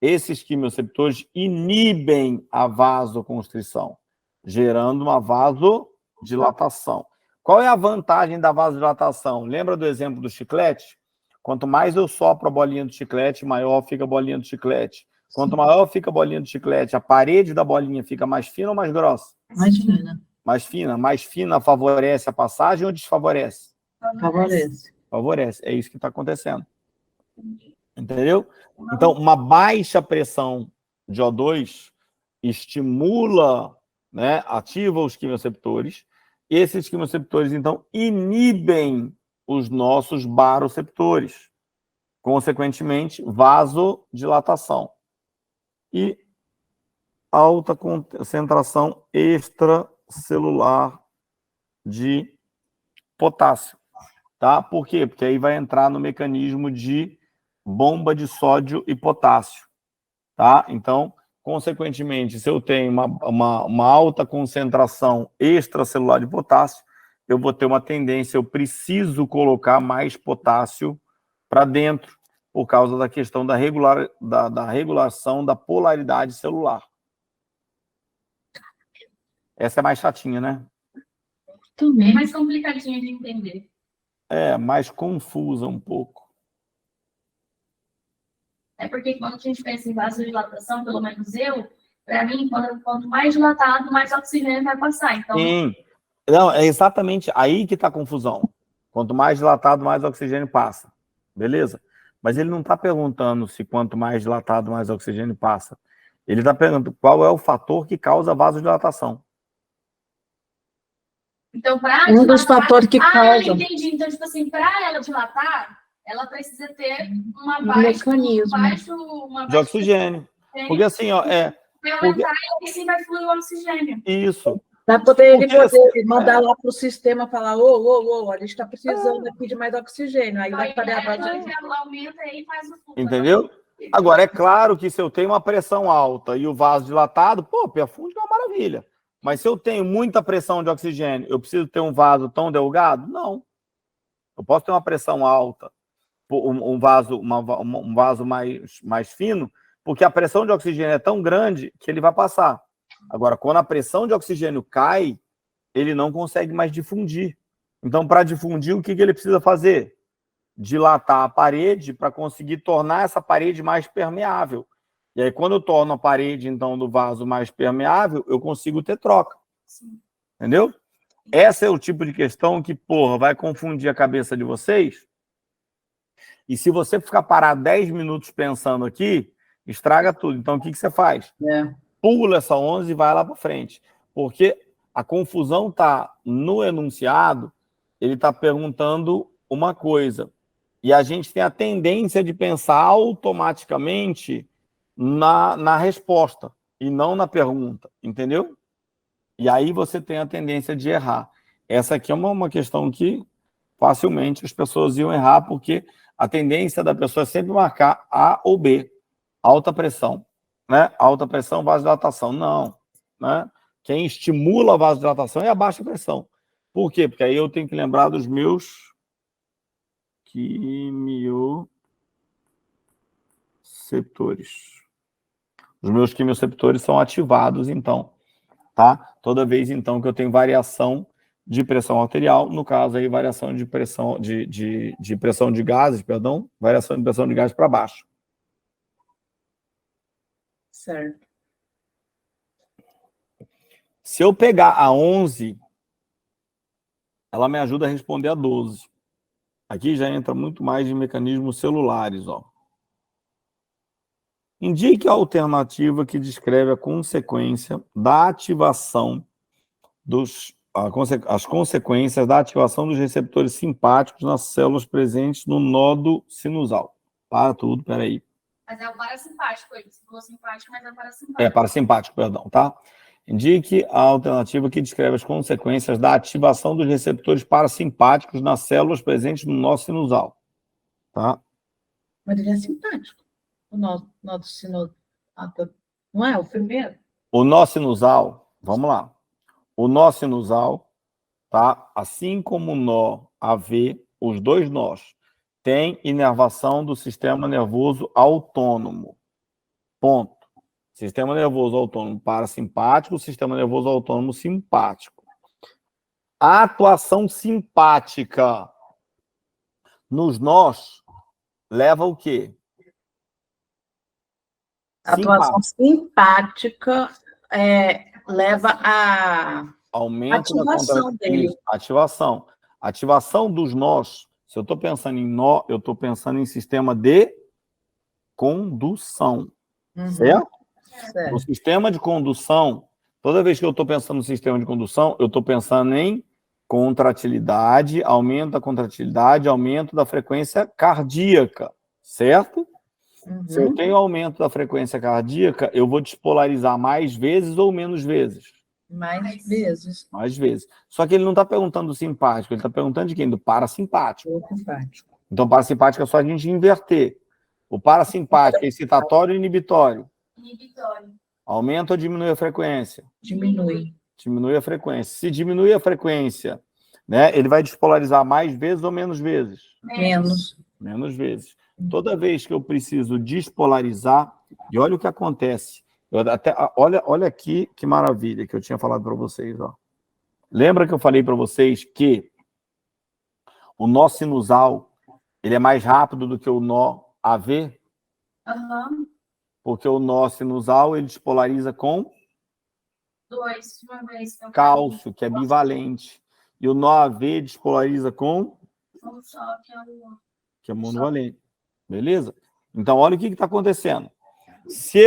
esses quimiorreceptores inibem a vasoconstrição, gerando uma vasodilatação. Qual é a vantagem da vasodilatação? Lembra do exemplo do chiclete? Quanto mais eu sopro a bolinha do chiclete, maior fica a bolinha do chiclete. Quanto maior fica a bolinha do chiclete, a parede da bolinha fica mais fina ou mais grossa? Mais fina. Mais fina. Mais fina favorece a passagem ou desfavorece? Favorece. Favorece. É isso que está acontecendo. Entendeu? Então, uma baixa pressão de O2 estimula, né, ativa os quimiorreceptores, e esses quimiorreceptores, então, inibem os nossos baroreceptores, consequentemente, vasodilatação. E alta concentração extracelular de potássio. Tá? Por quê? Porque aí vai entrar no mecanismo de bomba de sódio e potássio. Tá? Então, consequentemente, se eu tenho uma alta concentração extracelular de potássio, eu vou ter uma tendência, eu preciso colocar mais potássio para dentro, por causa da questão da regulação da polaridade celular. Essa é mais chatinha, né? Também mais complicadinha de entender. É, mais confusa um pouco. É porque quando a gente pensa em vasodilatação, pelo menos para mim, quanto mais dilatado, mais oxigênio vai passar. Então... Sim. Não, é exatamente aí que está a confusão. Quanto mais dilatado, mais oxigênio passa. Beleza? Mas ele não está perguntando se quanto mais dilatado, mais oxigênio passa. Ele está perguntando qual é o fator que causa a vasodilatação. Então, para um dos fatores que causa. Entendi. Então, tipo assim, para ela dilatar, ela precisa ter uma mecanismo de oxigênio. Porque assim, ó, vai aumentar e assim vai fluir o oxigênio. Isso. Para poder mandar lá para o sistema falar, a gente está precisando aqui de mais oxigênio. Aí vai fazer a base. Aumenta e faz o fluxo. Entendeu? Agora, é claro que se eu tenho uma pressão alta e o vaso dilatado, perfunde é uma maravilha. Mas se eu tenho muita pressão de oxigênio, eu preciso ter um vaso tão delgado? Não. Eu posso ter uma pressão alta, um vaso mais fino, porque a pressão de oxigênio é tão grande que ele vai passar. Agora, quando a pressão de oxigênio cai, ele não consegue mais difundir. Então, para difundir, o que ele precisa fazer? Dilatar a parede para conseguir tornar essa parede mais permeável. E aí, quando eu torno a parede, então, do vaso mais permeável, eu consigo ter troca. Sim. Entendeu? Esse é o tipo de questão que, vai confundir a cabeça de vocês. E se você ficar parado 10 minutos pensando aqui, estraga tudo. Então, o que você faz? Pula essa 11 e vai lá para frente. Porque a confusão está no enunciado, ele está perguntando uma coisa. E a gente tem a tendência de pensar automaticamente na resposta e não na pergunta, entendeu? E aí você tem a tendência de errar. Essa aqui é uma questão que facilmente as pessoas iam errar, porque a tendência da pessoa é sempre marcar A ou B. Alta pressão, né? Alta pressão, vasodilatação. Não, né? Quem estimula a vasodilatação é a baixa pressão. Por quê? Porque aí eu tenho que lembrar dos meus quimioceptores. Os meus quimioceptores são ativados, então, tá? Toda vez, então, que eu tenho variação de pressão arterial, no caso aí, variação de pressão de pressão de gases, variação de pressão de gases para baixo. Certo. Se eu pegar a 11, ela me ajuda a responder a 12. Aqui já entra muito mais de mecanismos celulares, ó. Indique a alternativa que descreve a consequência da ativação as consequências da ativação dos receptores simpáticos nas células presentes no nodo sinusal. Para tudo, peraí. Mas é o parasimpático, ele falou simpático, mas é o parasimpático. É, parasimpático, perdão, tá? Indique a alternativa que descreve as consequências da ativação dos receptores parasimpáticos nas células presentes no nodo sinusal. Tá? Mas ele é simpático. O nodo sinusal. Não é o primeiro? O nó sinusal, vamos lá. O nó sinusal, tá? Assim como o nó AV, os dois nós têm inervação do sistema nervoso autônomo. Ponto. Sistema nervoso autônomo parasimpático, sistema nervoso autônomo simpático. A atuação simpática nos nós leva o quê? A atuação simpática leva a aumento ativação dele. Ativação. Ativação dos nós. Se eu estou pensando em nó, eu estou pensando em sistema de condução. Certo? No sistema de condução, toda vez que eu estou pensando no sistema de condução, eu estou pensando em contratilidade, aumento da contratilidade, aumento da frequência cardíaca, certo? Se eu tenho aumento da frequência cardíaca, eu vou despolarizar mais vezes ou menos vezes? Mais vezes. Mais vezes. Só que ele não está perguntando do simpático, ele está perguntando de quem? Do parasimpático. Então, parasimpático é só a gente inverter. O parasimpático é excitatório ou inibitório? Inibitório. Aumenta ou diminui a frequência? Diminui. Diminui a frequência. Se diminui a frequência, né, ele vai despolarizar mais vezes ou menos vezes? Menos. Menos vezes. Toda vez que eu preciso despolarizar, e olha o que acontece. Olha aqui que maravilha que eu tinha falado para vocês. Ó. Lembra que eu falei para vocês que o nó sinusal ele é mais rápido do que o nó AV? Porque o nó sinusal ele despolariza com cálcio, que é bivalente. E o nó AV despolariza com que é monovalente. Beleza? Então, olha o que está acontecendo. Se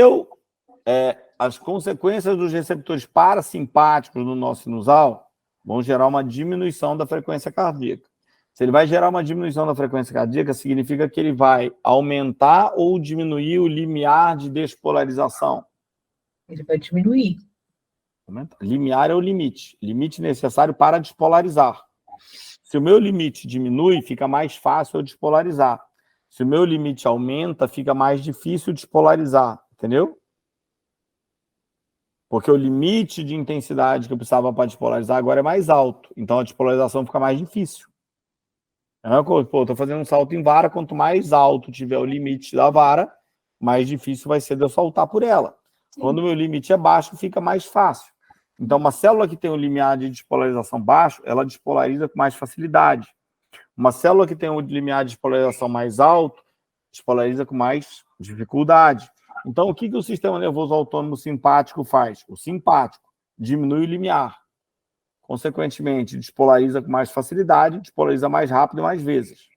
as consequências dos receptores parasimpáticos no nó sinusal vão gerar uma diminuição da frequência cardíaca. Se ele vai gerar uma diminuição da frequência cardíaca, significa que ele vai aumentar ou diminuir o limiar de despolarização. Ele vai diminuir. Limiar é o limite. Limite necessário para despolarizar. Se o meu limite diminui, fica mais fácil eu despolarizar. Se o meu limite aumenta, fica mais difícil despolarizar. Entendeu? Porque o limite de intensidade que eu precisava para despolarizar agora é mais alto. Então a despolarização fica mais difícil. Estou fazendo um salto em vara, quanto mais alto tiver o limite da vara, mais difícil vai ser de eu saltar por ela. Quando o meu limite é baixo, fica mais fácil. Então, uma célula que tem um limiar de despolarização baixo, ela despolariza com mais facilidade. Uma célula que tem um limiar de despolarização mais alto, despolariza com mais dificuldade. Então, o que o sistema nervoso autônomo simpático faz? O simpático diminui o limiar. Consequentemente, despolariza com mais facilidade, despolariza mais rápido e mais vezes.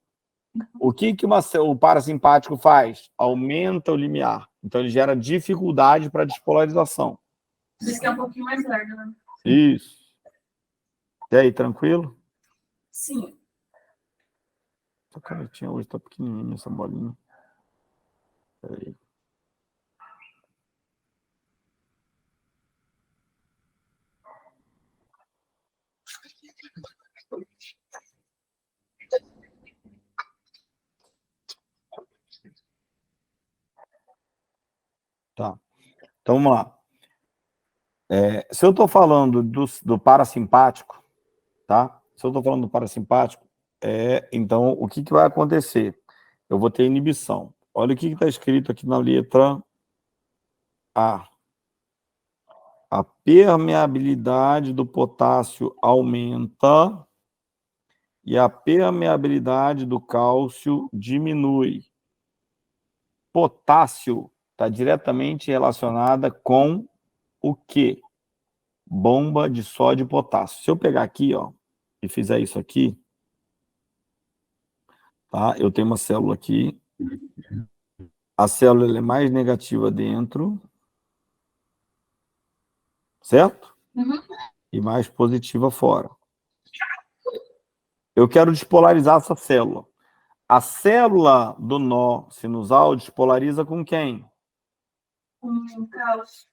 O que o parasimpático faz? Aumenta o limiar. Então, ele gera dificuldade para despolarização. Por isso que é um pouquinho mais largo, né? Isso. E aí, tranquilo? Sim. Essa canetinha hoje está pequenininha, essa bolinha. Peraí. Tá. Então, vamos lá. Se eu estou falando do parasimpático, tá? Se eu estou falando do parasimpático, então, o que vai acontecer? Eu vou ter inibição. Olha o que está escrito aqui na letra A. A permeabilidade do potássio aumenta e a permeabilidade do cálcio diminui. Potássio está diretamente relacionada com o quê? Bomba de sódio e potássio. Se eu pegar aqui, ó, e fizer isso aqui, tá? Eu tenho uma célula aqui. A célula ela é mais negativa dentro, certo? Uhum. E mais positiva fora. Eu quero despolarizar essa célula. A célula do nó sinusal despolariza com quem? Com cálcio.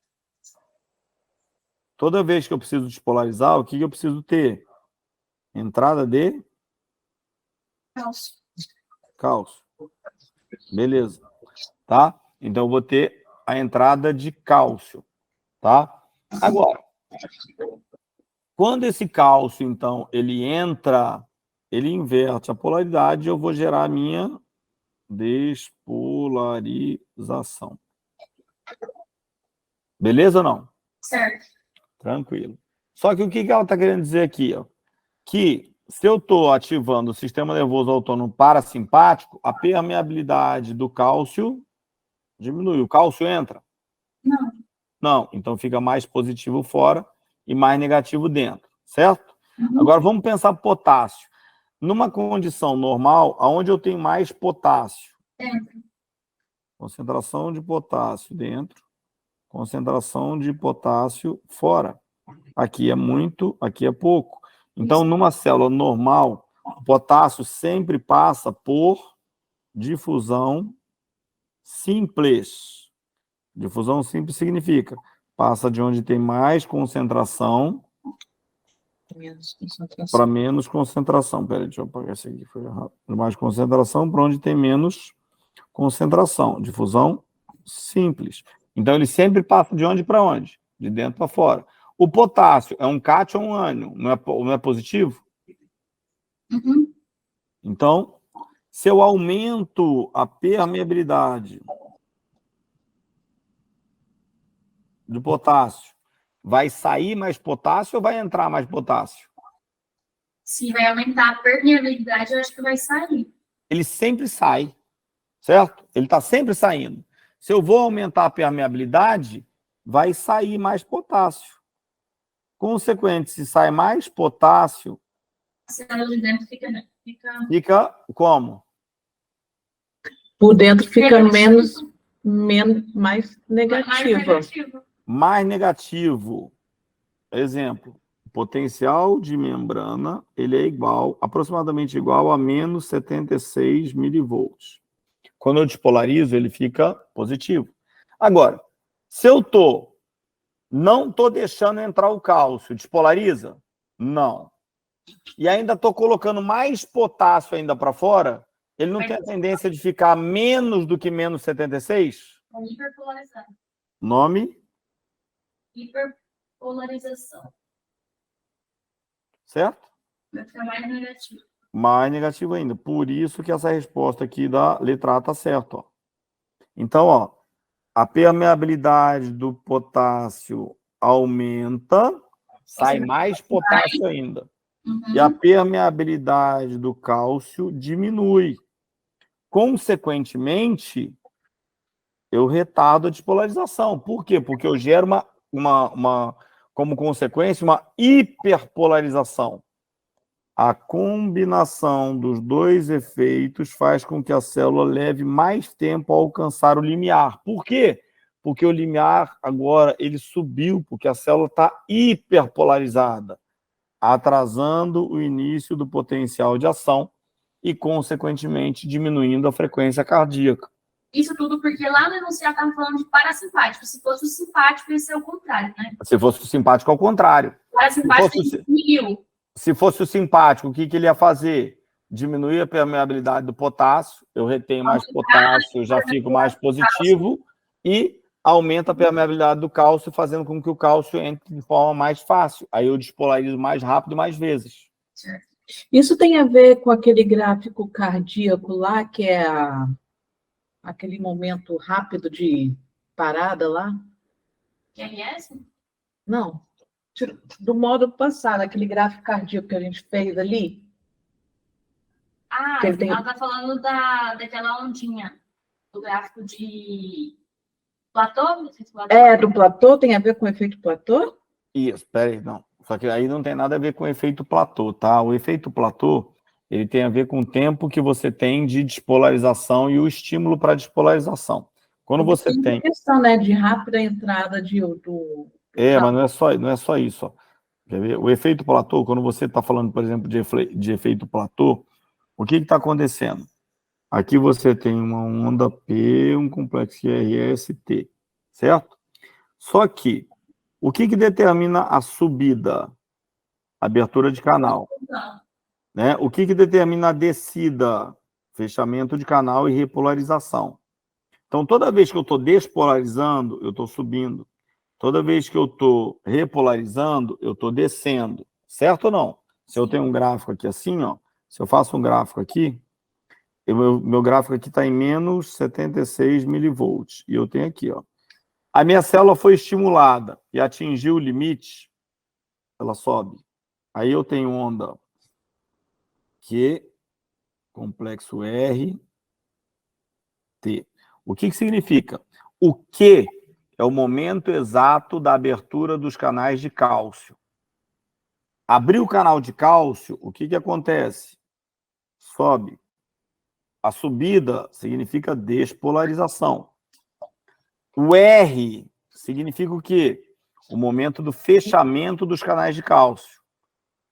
Toda vez que eu preciso despolarizar, o que eu preciso ter? Entrada de Cálcio. cálcio. Beleza. Tá? Então, eu vou ter a entrada de cálcio. Tá? Agora, quando esse cálcio, então, ele entra, ele inverte a polaridade, eu vou gerar a minha despolarização. Beleza ou não? Certo. Tranquilo. Só que o que ela está querendo dizer aqui? Ó? Que se eu estou ativando o sistema nervoso autônomo parasimpático, a permeabilidade do cálcio diminui. O cálcio entra? Não. Não. Então fica mais positivo fora e mais negativo dentro. Certo? Uhum. Agora vamos pensar potássio. Numa condição normal, aonde eu tenho mais potássio? Dentro. Concentração de potássio dentro. Concentração de potássio fora. Aqui é muito, aqui é pouco. Então, numa célula normal, o potássio sempre passa por difusão simples. Difusão simples significa passa de onde tem mais concentração para menos concentração. Peraí, deixa eu apagar isso aqui, foi errado. Mais concentração para onde tem menos concentração. Difusão simples. Então, ele sempre passa de onde para onde? De dentro para fora. O potássio é um cátion ou um ânion? Não é positivo? Uhum. Então, se eu aumento a permeabilidade do potássio, vai sair mais potássio ou vai entrar mais potássio? Se vai aumentar a permeabilidade, eu acho que vai sair. Ele sempre sai, certo? Ele está sempre saindo. Se eu vou aumentar a permeabilidade, vai sair mais potássio. Consequente, se sai mais potássio, A célula de dentro fica como? Por dentro fica Negativo. mais negativa. Mais negativo. Exemplo, potencial de membrana, ele é aproximadamente igual a menos 76 milivolts. Quando eu despolarizo, ele fica positivo. Agora, se eu não estou deixando entrar o cálcio, despolariza? Não. E ainda estou colocando mais potássio ainda para fora, ele não tem a tendência de ficar menos do que menos 76? Hiperpolarizado. Nome? Hiperpolarização. Certo? Vai ficar mais negativo. Mais negativo ainda. Por isso que essa resposta aqui da letra A está certa. Ó. Então, ó, a permeabilidade do potássio aumenta, sai mais potássio ainda. E a permeabilidade do cálcio diminui. Consequentemente, eu retardo a despolarização. Por quê? Porque eu gero como consequência, uma hiperpolarização. A combinação dos dois efeitos faz com que a célula leve mais tempo a alcançar o limiar. Por quê? Porque o limiar agora ele subiu, porque a célula está hiperpolarizada, atrasando o início do potencial de ação e, consequentemente, diminuindo a frequência cardíaca. Isso tudo porque lá no enunciado estava falando de parasimpático. Se fosse o simpático, ia ser o contrário, né? Se fosse o simpático, ao contrário. Parasimpático se fosse o simpático, o que ele ia fazer? Diminuir a permeabilidade do potássio, eu retenho mais potássio, já fico mais positivo, e aumenta a permeabilidade do cálcio, fazendo com que o cálcio entre de forma mais fácil. Aí eu despolarizo mais rápido, mais vezes. Isso tem a ver com aquele gráfico cardíaco lá, que é aquele momento rápido de parada lá? QRS? Não. Do modo passado, aquele gráfico cardíaco que a gente fez ali. Ah, ela está falando daquela ondinha, do gráfico de platô? Do platô, tem a ver com o efeito platô? Isso, peraí, não. Só que aí não tem nada a ver com o efeito platô, tá? O efeito platô, ele tem a ver com o tempo que você tem de despolarização e o estímulo para despolarização. Quando você tem... questão, né, de rápida entrada mas não é só isso. Ó. Quer ver? O efeito platô, quando você está falando, por exemplo, de efeito platô, o que está acontecendo? Aqui você tem uma onda P, um complexo IRST, certo? Só que, o que determina a subida? Abertura de canal. Né? O que determina a descida? Fechamento de canal e repolarização. Então, toda vez que eu estou despolarizando, eu estou subindo. Toda vez que eu estou repolarizando, eu estou descendo. Certo ou não? Se eu tenho um gráfico aqui assim, ó, se eu faço um gráfico aqui, meu gráfico aqui está em menos 76 milivolts. E eu tenho aqui, ó. A minha célula foi estimulada e atingiu o limite, ela sobe. Aí eu tenho onda Q, complexo R, T. O que significa? O Q é o momento exato da abertura dos canais de cálcio. Abrir o canal de cálcio, o que acontece? Sobe. A subida significa despolarização. O R significa o quê? O momento do fechamento dos canais de cálcio.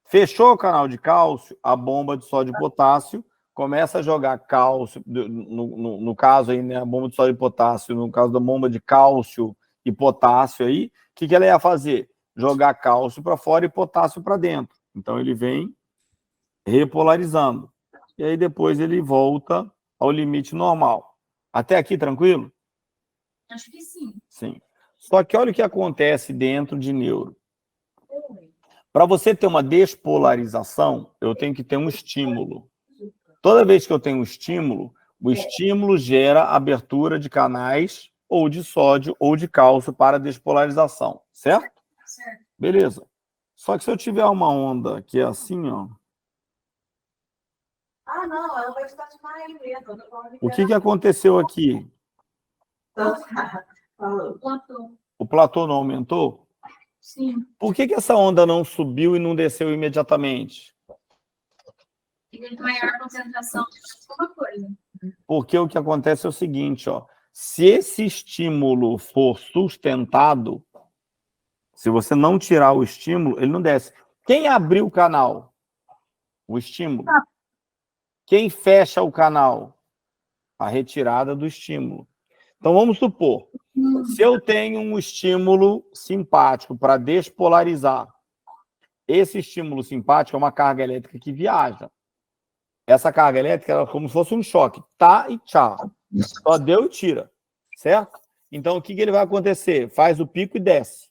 Fechou o canal de cálcio, a bomba de sódio e potássio começa a jogar cálcio, no caso aí, né, a bomba de sódio e potássio, no caso da bomba de cálcio e potássio aí, o que ela ia fazer? Jogar cálcio para fora e potássio para dentro. Então ele vem repolarizando. E aí depois ele volta ao limite normal. Até aqui, tranquilo? Acho que sim. Sim. Só que olha o que acontece dentro de neuro. Para você ter uma despolarização, eu tenho que ter um estímulo. Toda vez que eu tenho um estímulo, o estímulo gera abertura de canais ou de sódio ou de cálcio para despolarização, certo? Certo. Beleza. Só que se eu tiver uma onda que é assim, ó. Ah, não, ela vai estacionar aí mesmo. O que aconteceu aqui? O platô não aumentou? Sim. Por que essa onda não subiu e não desceu imediatamente? Tem maior concentração de alguma coisa. Porque o que acontece é o seguinte, ó. Se esse estímulo for sustentado, se você não tirar o estímulo, ele não desce. Quem abriu o canal? O estímulo. Quem fecha o canal? A retirada do estímulo. Então, vamos supor, se eu tenho um estímulo simpático para despolarizar, esse estímulo simpático é uma carga elétrica que viaja. Essa carga elétrica é como se fosse um choque. Tá e tchau. Só deu e tira. Certo? Então, o que ele vai acontecer? Faz o pico e desce.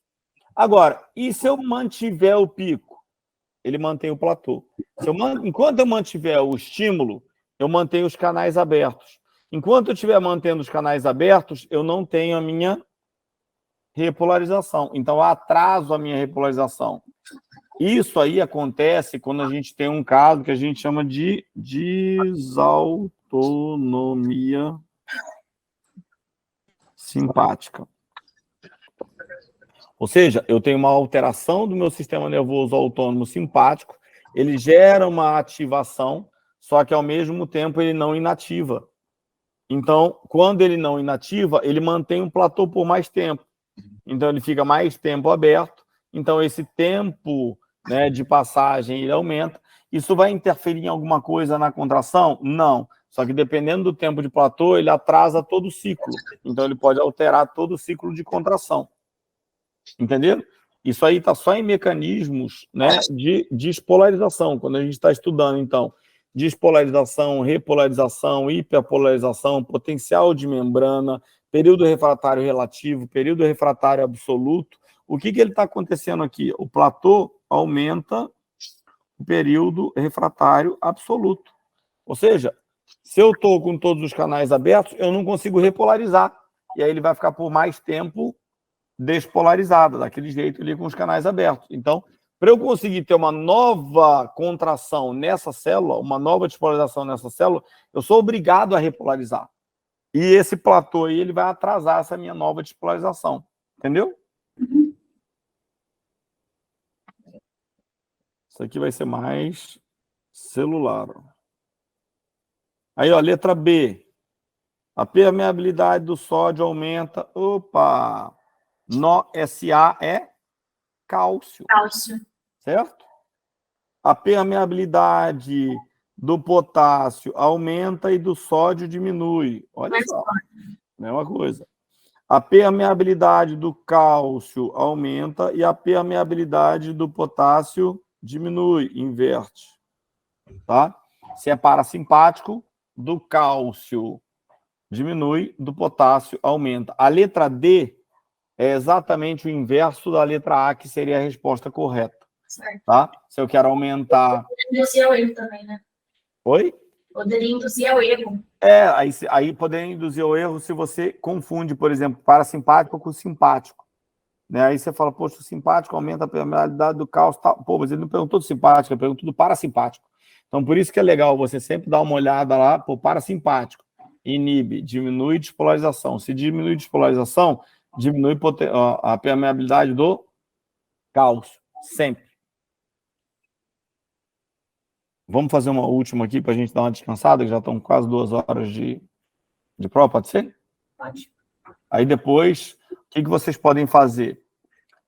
Agora, e se eu mantiver o pico? Ele mantém o platô. Enquanto eu mantiver o estímulo, eu mantenho os canais abertos. Enquanto eu estiver mantendo os canais abertos, eu não tenho a minha repolarização. Então, eu atraso a minha repolarização. Isso aí acontece quando a gente tem um caso que a gente chama de desautonomia simpática. Ou seja, eu tenho uma alteração do meu sistema nervoso autônomo simpático, ele gera uma ativação, só que ao mesmo tempo ele não inativa. Então, quando ele não inativa, ele mantém um platô por mais tempo. Então, ele fica mais tempo aberto. Então, esse tempo, né, de passagem ele aumenta. Isso vai interferir em alguma coisa na contração? Não. Só que dependendo do tempo de platô, ele atrasa todo o ciclo. Então, ele pode alterar todo o ciclo de contração. Entenderam? Isso aí está só em mecanismos, né, de despolarização, quando a gente está estudando, então, despolarização, repolarização, hiperpolarização, potencial de membrana, período refratário relativo, período refratário absoluto. O que ele está acontecendo aqui? O platô aumenta o período refratário absoluto. Ou seja, se eu estou com todos os canais abertos, eu não consigo repolarizar. E aí ele vai ficar por mais tempo despolarizada, daquele jeito ali com os canais abertos. Então, para eu conseguir ter uma nova contração nessa célula, uma nova despolarização nessa célula, eu sou obrigado a repolarizar. E esse platô aí, ele vai atrasar essa minha nova despolarização. Entendeu? Isso aqui vai ser mais celular. Aí, ó, letra B. A permeabilidade do sódio aumenta. Opa! SA é cálcio. Cálcio. Certo? A permeabilidade do potássio aumenta e do sódio diminui. Olha só, mesma coisa. A permeabilidade do cálcio aumenta e a permeabilidade do potássio diminui, inverte. Tá? Se é parasimpático, do cálcio diminui, do potássio aumenta. A letra D é exatamente o inverso da letra A, que seria a resposta correta. Certo. Tá? Se eu quero aumentar... Poderia induzir ao erro também, né? Oi? Poderia induzir ao erro. Aí poderia induzir ao erro se você confunde, por exemplo, parasimpático com simpático. Né? Aí você fala, poxa, o simpático aumenta a permeabilidade do cálcio. Tá. Pô, mas ele não perguntou do simpático, ele perguntou do parasimpático. Então, por isso que é legal você sempre dar uma olhada lá, pô, parasimpático. Inibe, diminui despolarização. Se diminui despolarização, diminui a permeabilidade do cálcio. Sempre. Vamos fazer uma última aqui para a gente dar uma descansada, que já estão quase 2 horas de prova, pode ser? Pode. Aí depois, o que vocês podem fazer?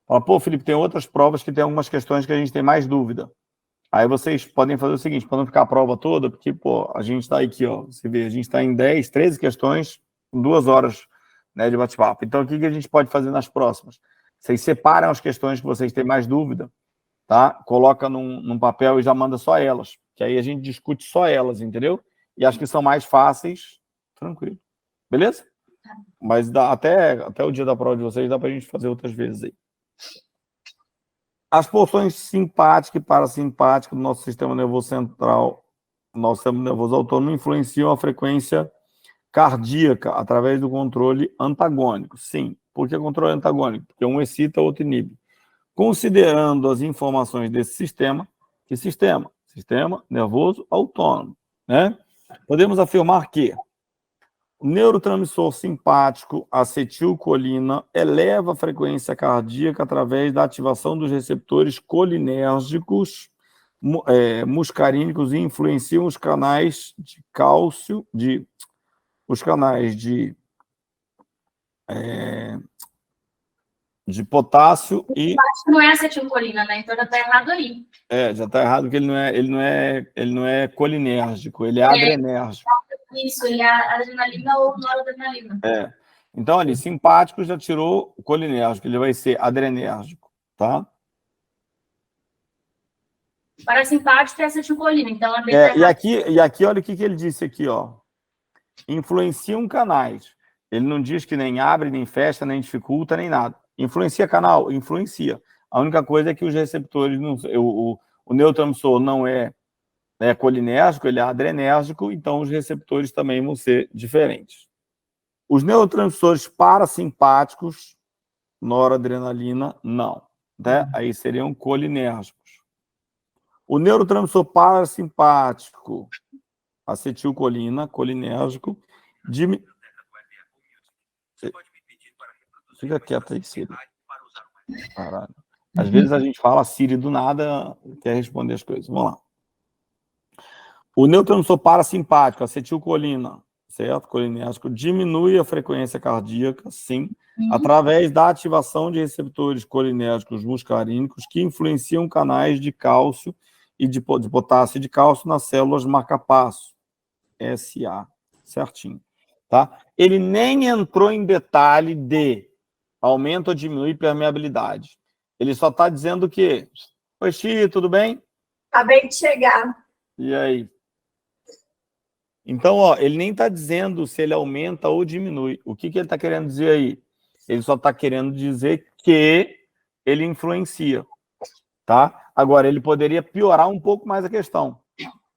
Fala, pô, Felipe, tem outras provas que tem algumas questões que a gente tem mais dúvida. Aí vocês podem fazer o seguinte, para não ficar a prova toda, porque, pô, a gente está aqui, ó, você vê, a gente está em 10, 13 questões, 2 horas, né, de bate-papo. Então, o que a gente pode fazer nas próximas? Vocês separam as questões que vocês têm mais dúvida, tá? Coloca num papel e já manda só elas, que aí a gente discute só elas, entendeu? E as que são mais fáceis, tranquilo. Beleza? Mas até o dia da prova de vocês dá para a gente fazer outras vezes aí. As porções simpática e parasimpática do nosso sistema nervoso central, nosso sistema nervoso autônomo, influenciam a frequência cardíaca através do controle antagônico. Sim. Por que controle antagônico? Porque um excita, o outro inibe. Considerando as informações desse sistema, que sistema? Sistema nervoso autônomo, né? Podemos afirmar que o neurotransmissor simpático, acetilcolina, eleva a frequência cardíaca através da ativação dos receptores colinérgicos muscarínicos e influenciam os canais de cálcio, os canais de de potássio e... Acho que não é acetilcolina, né? Então já está errado aí. Já está errado porque ele não é colinérgico, ele é adrenérgico. Isso, ele é adrenalina ou noradrenalina. Então, ali, simpático já tirou o colinérgico, ele vai ser adrenérgico, tá? Parasimpático é acetilcolina, então a e aqui, olha o que ele disse aqui, ó. Influenciam canais. Ele não diz que nem abre, nem fecha, nem dificulta, nem nada. Influencia canal? Influencia. A única coisa é que os receptores, o neurotransmissor não é colinérgico, ele é adrenérgico, então os receptores também vão ser diferentes. Os neurotransmissores parasimpáticos, noradrenalina, não. Né? Aí seriam colinérgicos. O neurotransmissor parasimpático, acetilcolina, colinérgico, Fica quieto aí, Siri. Caralho. Às vezes a gente fala Siri do nada, quer responder as coisas. Vamos lá. O neurotransmissor parasimpático, acetilcolina, certo? Colinérgico, diminui a frequência cardíaca, sim, através da ativação de receptores colinérgicos muscarínicos que influenciam canais de cálcio e de potássio e de cálcio nas células marcapasso, SA, certinho. Tá? Ele nem entrou em detalhe de aumenta ou diminui permeabilidade. Ele só está dizendo que... Oi, Xi, tudo bem? Acabei de chegar. E aí? Então, ó, ele nem está dizendo se ele aumenta ou diminui. O que ele está querendo dizer aí? Ele só está querendo dizer que ele influencia. Tá? Agora, ele poderia piorar um pouco mais a questão.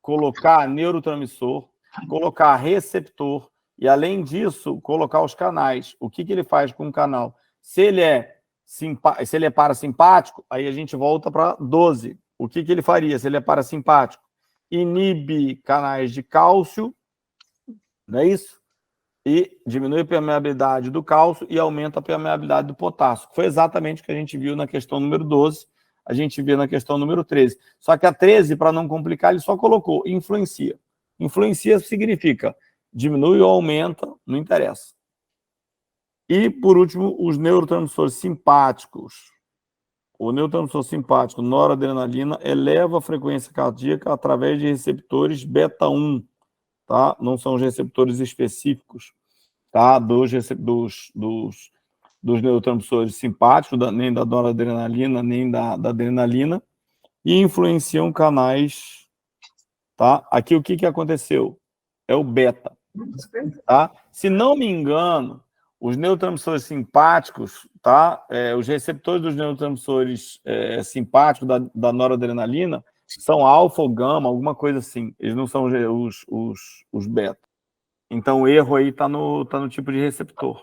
Colocar neurotransmissor, colocar receptor, e, além disso, colocar os canais. O que ele faz com o canal? Se ele é parasimpático, aí a gente volta para 12. O que ele faria se ele é parasimpático? Inibe canais de cálcio, não é isso? E diminui a permeabilidade do cálcio e aumenta a permeabilidade do potássio. Foi exatamente o que a gente viu na questão número 12, a gente viu na questão número 13. Só que a 13, para não complicar, ele só colocou influencia. Influencia significa diminui ou aumenta, não interessa. E, por último, os neurotransmissores simpáticos. O neurotransmissor simpático, noradrenalina, eleva a frequência cardíaca através de receptores beta-1, tá? Não são os receptores específicos, tá? Dos neurotransmissores simpáticos, nem da noradrenalina, nem da adrenalina, e influenciam canais, tá? Aqui o que aconteceu? É o beta. Tá? Se não me engano, os neurotransmissores simpáticos, tá? Os receptores dos neurotransmissores simpáticos da noradrenalina são alfa ou gama, alguma coisa assim. Eles não são os beta. Então o erro aí está no tipo de receptor.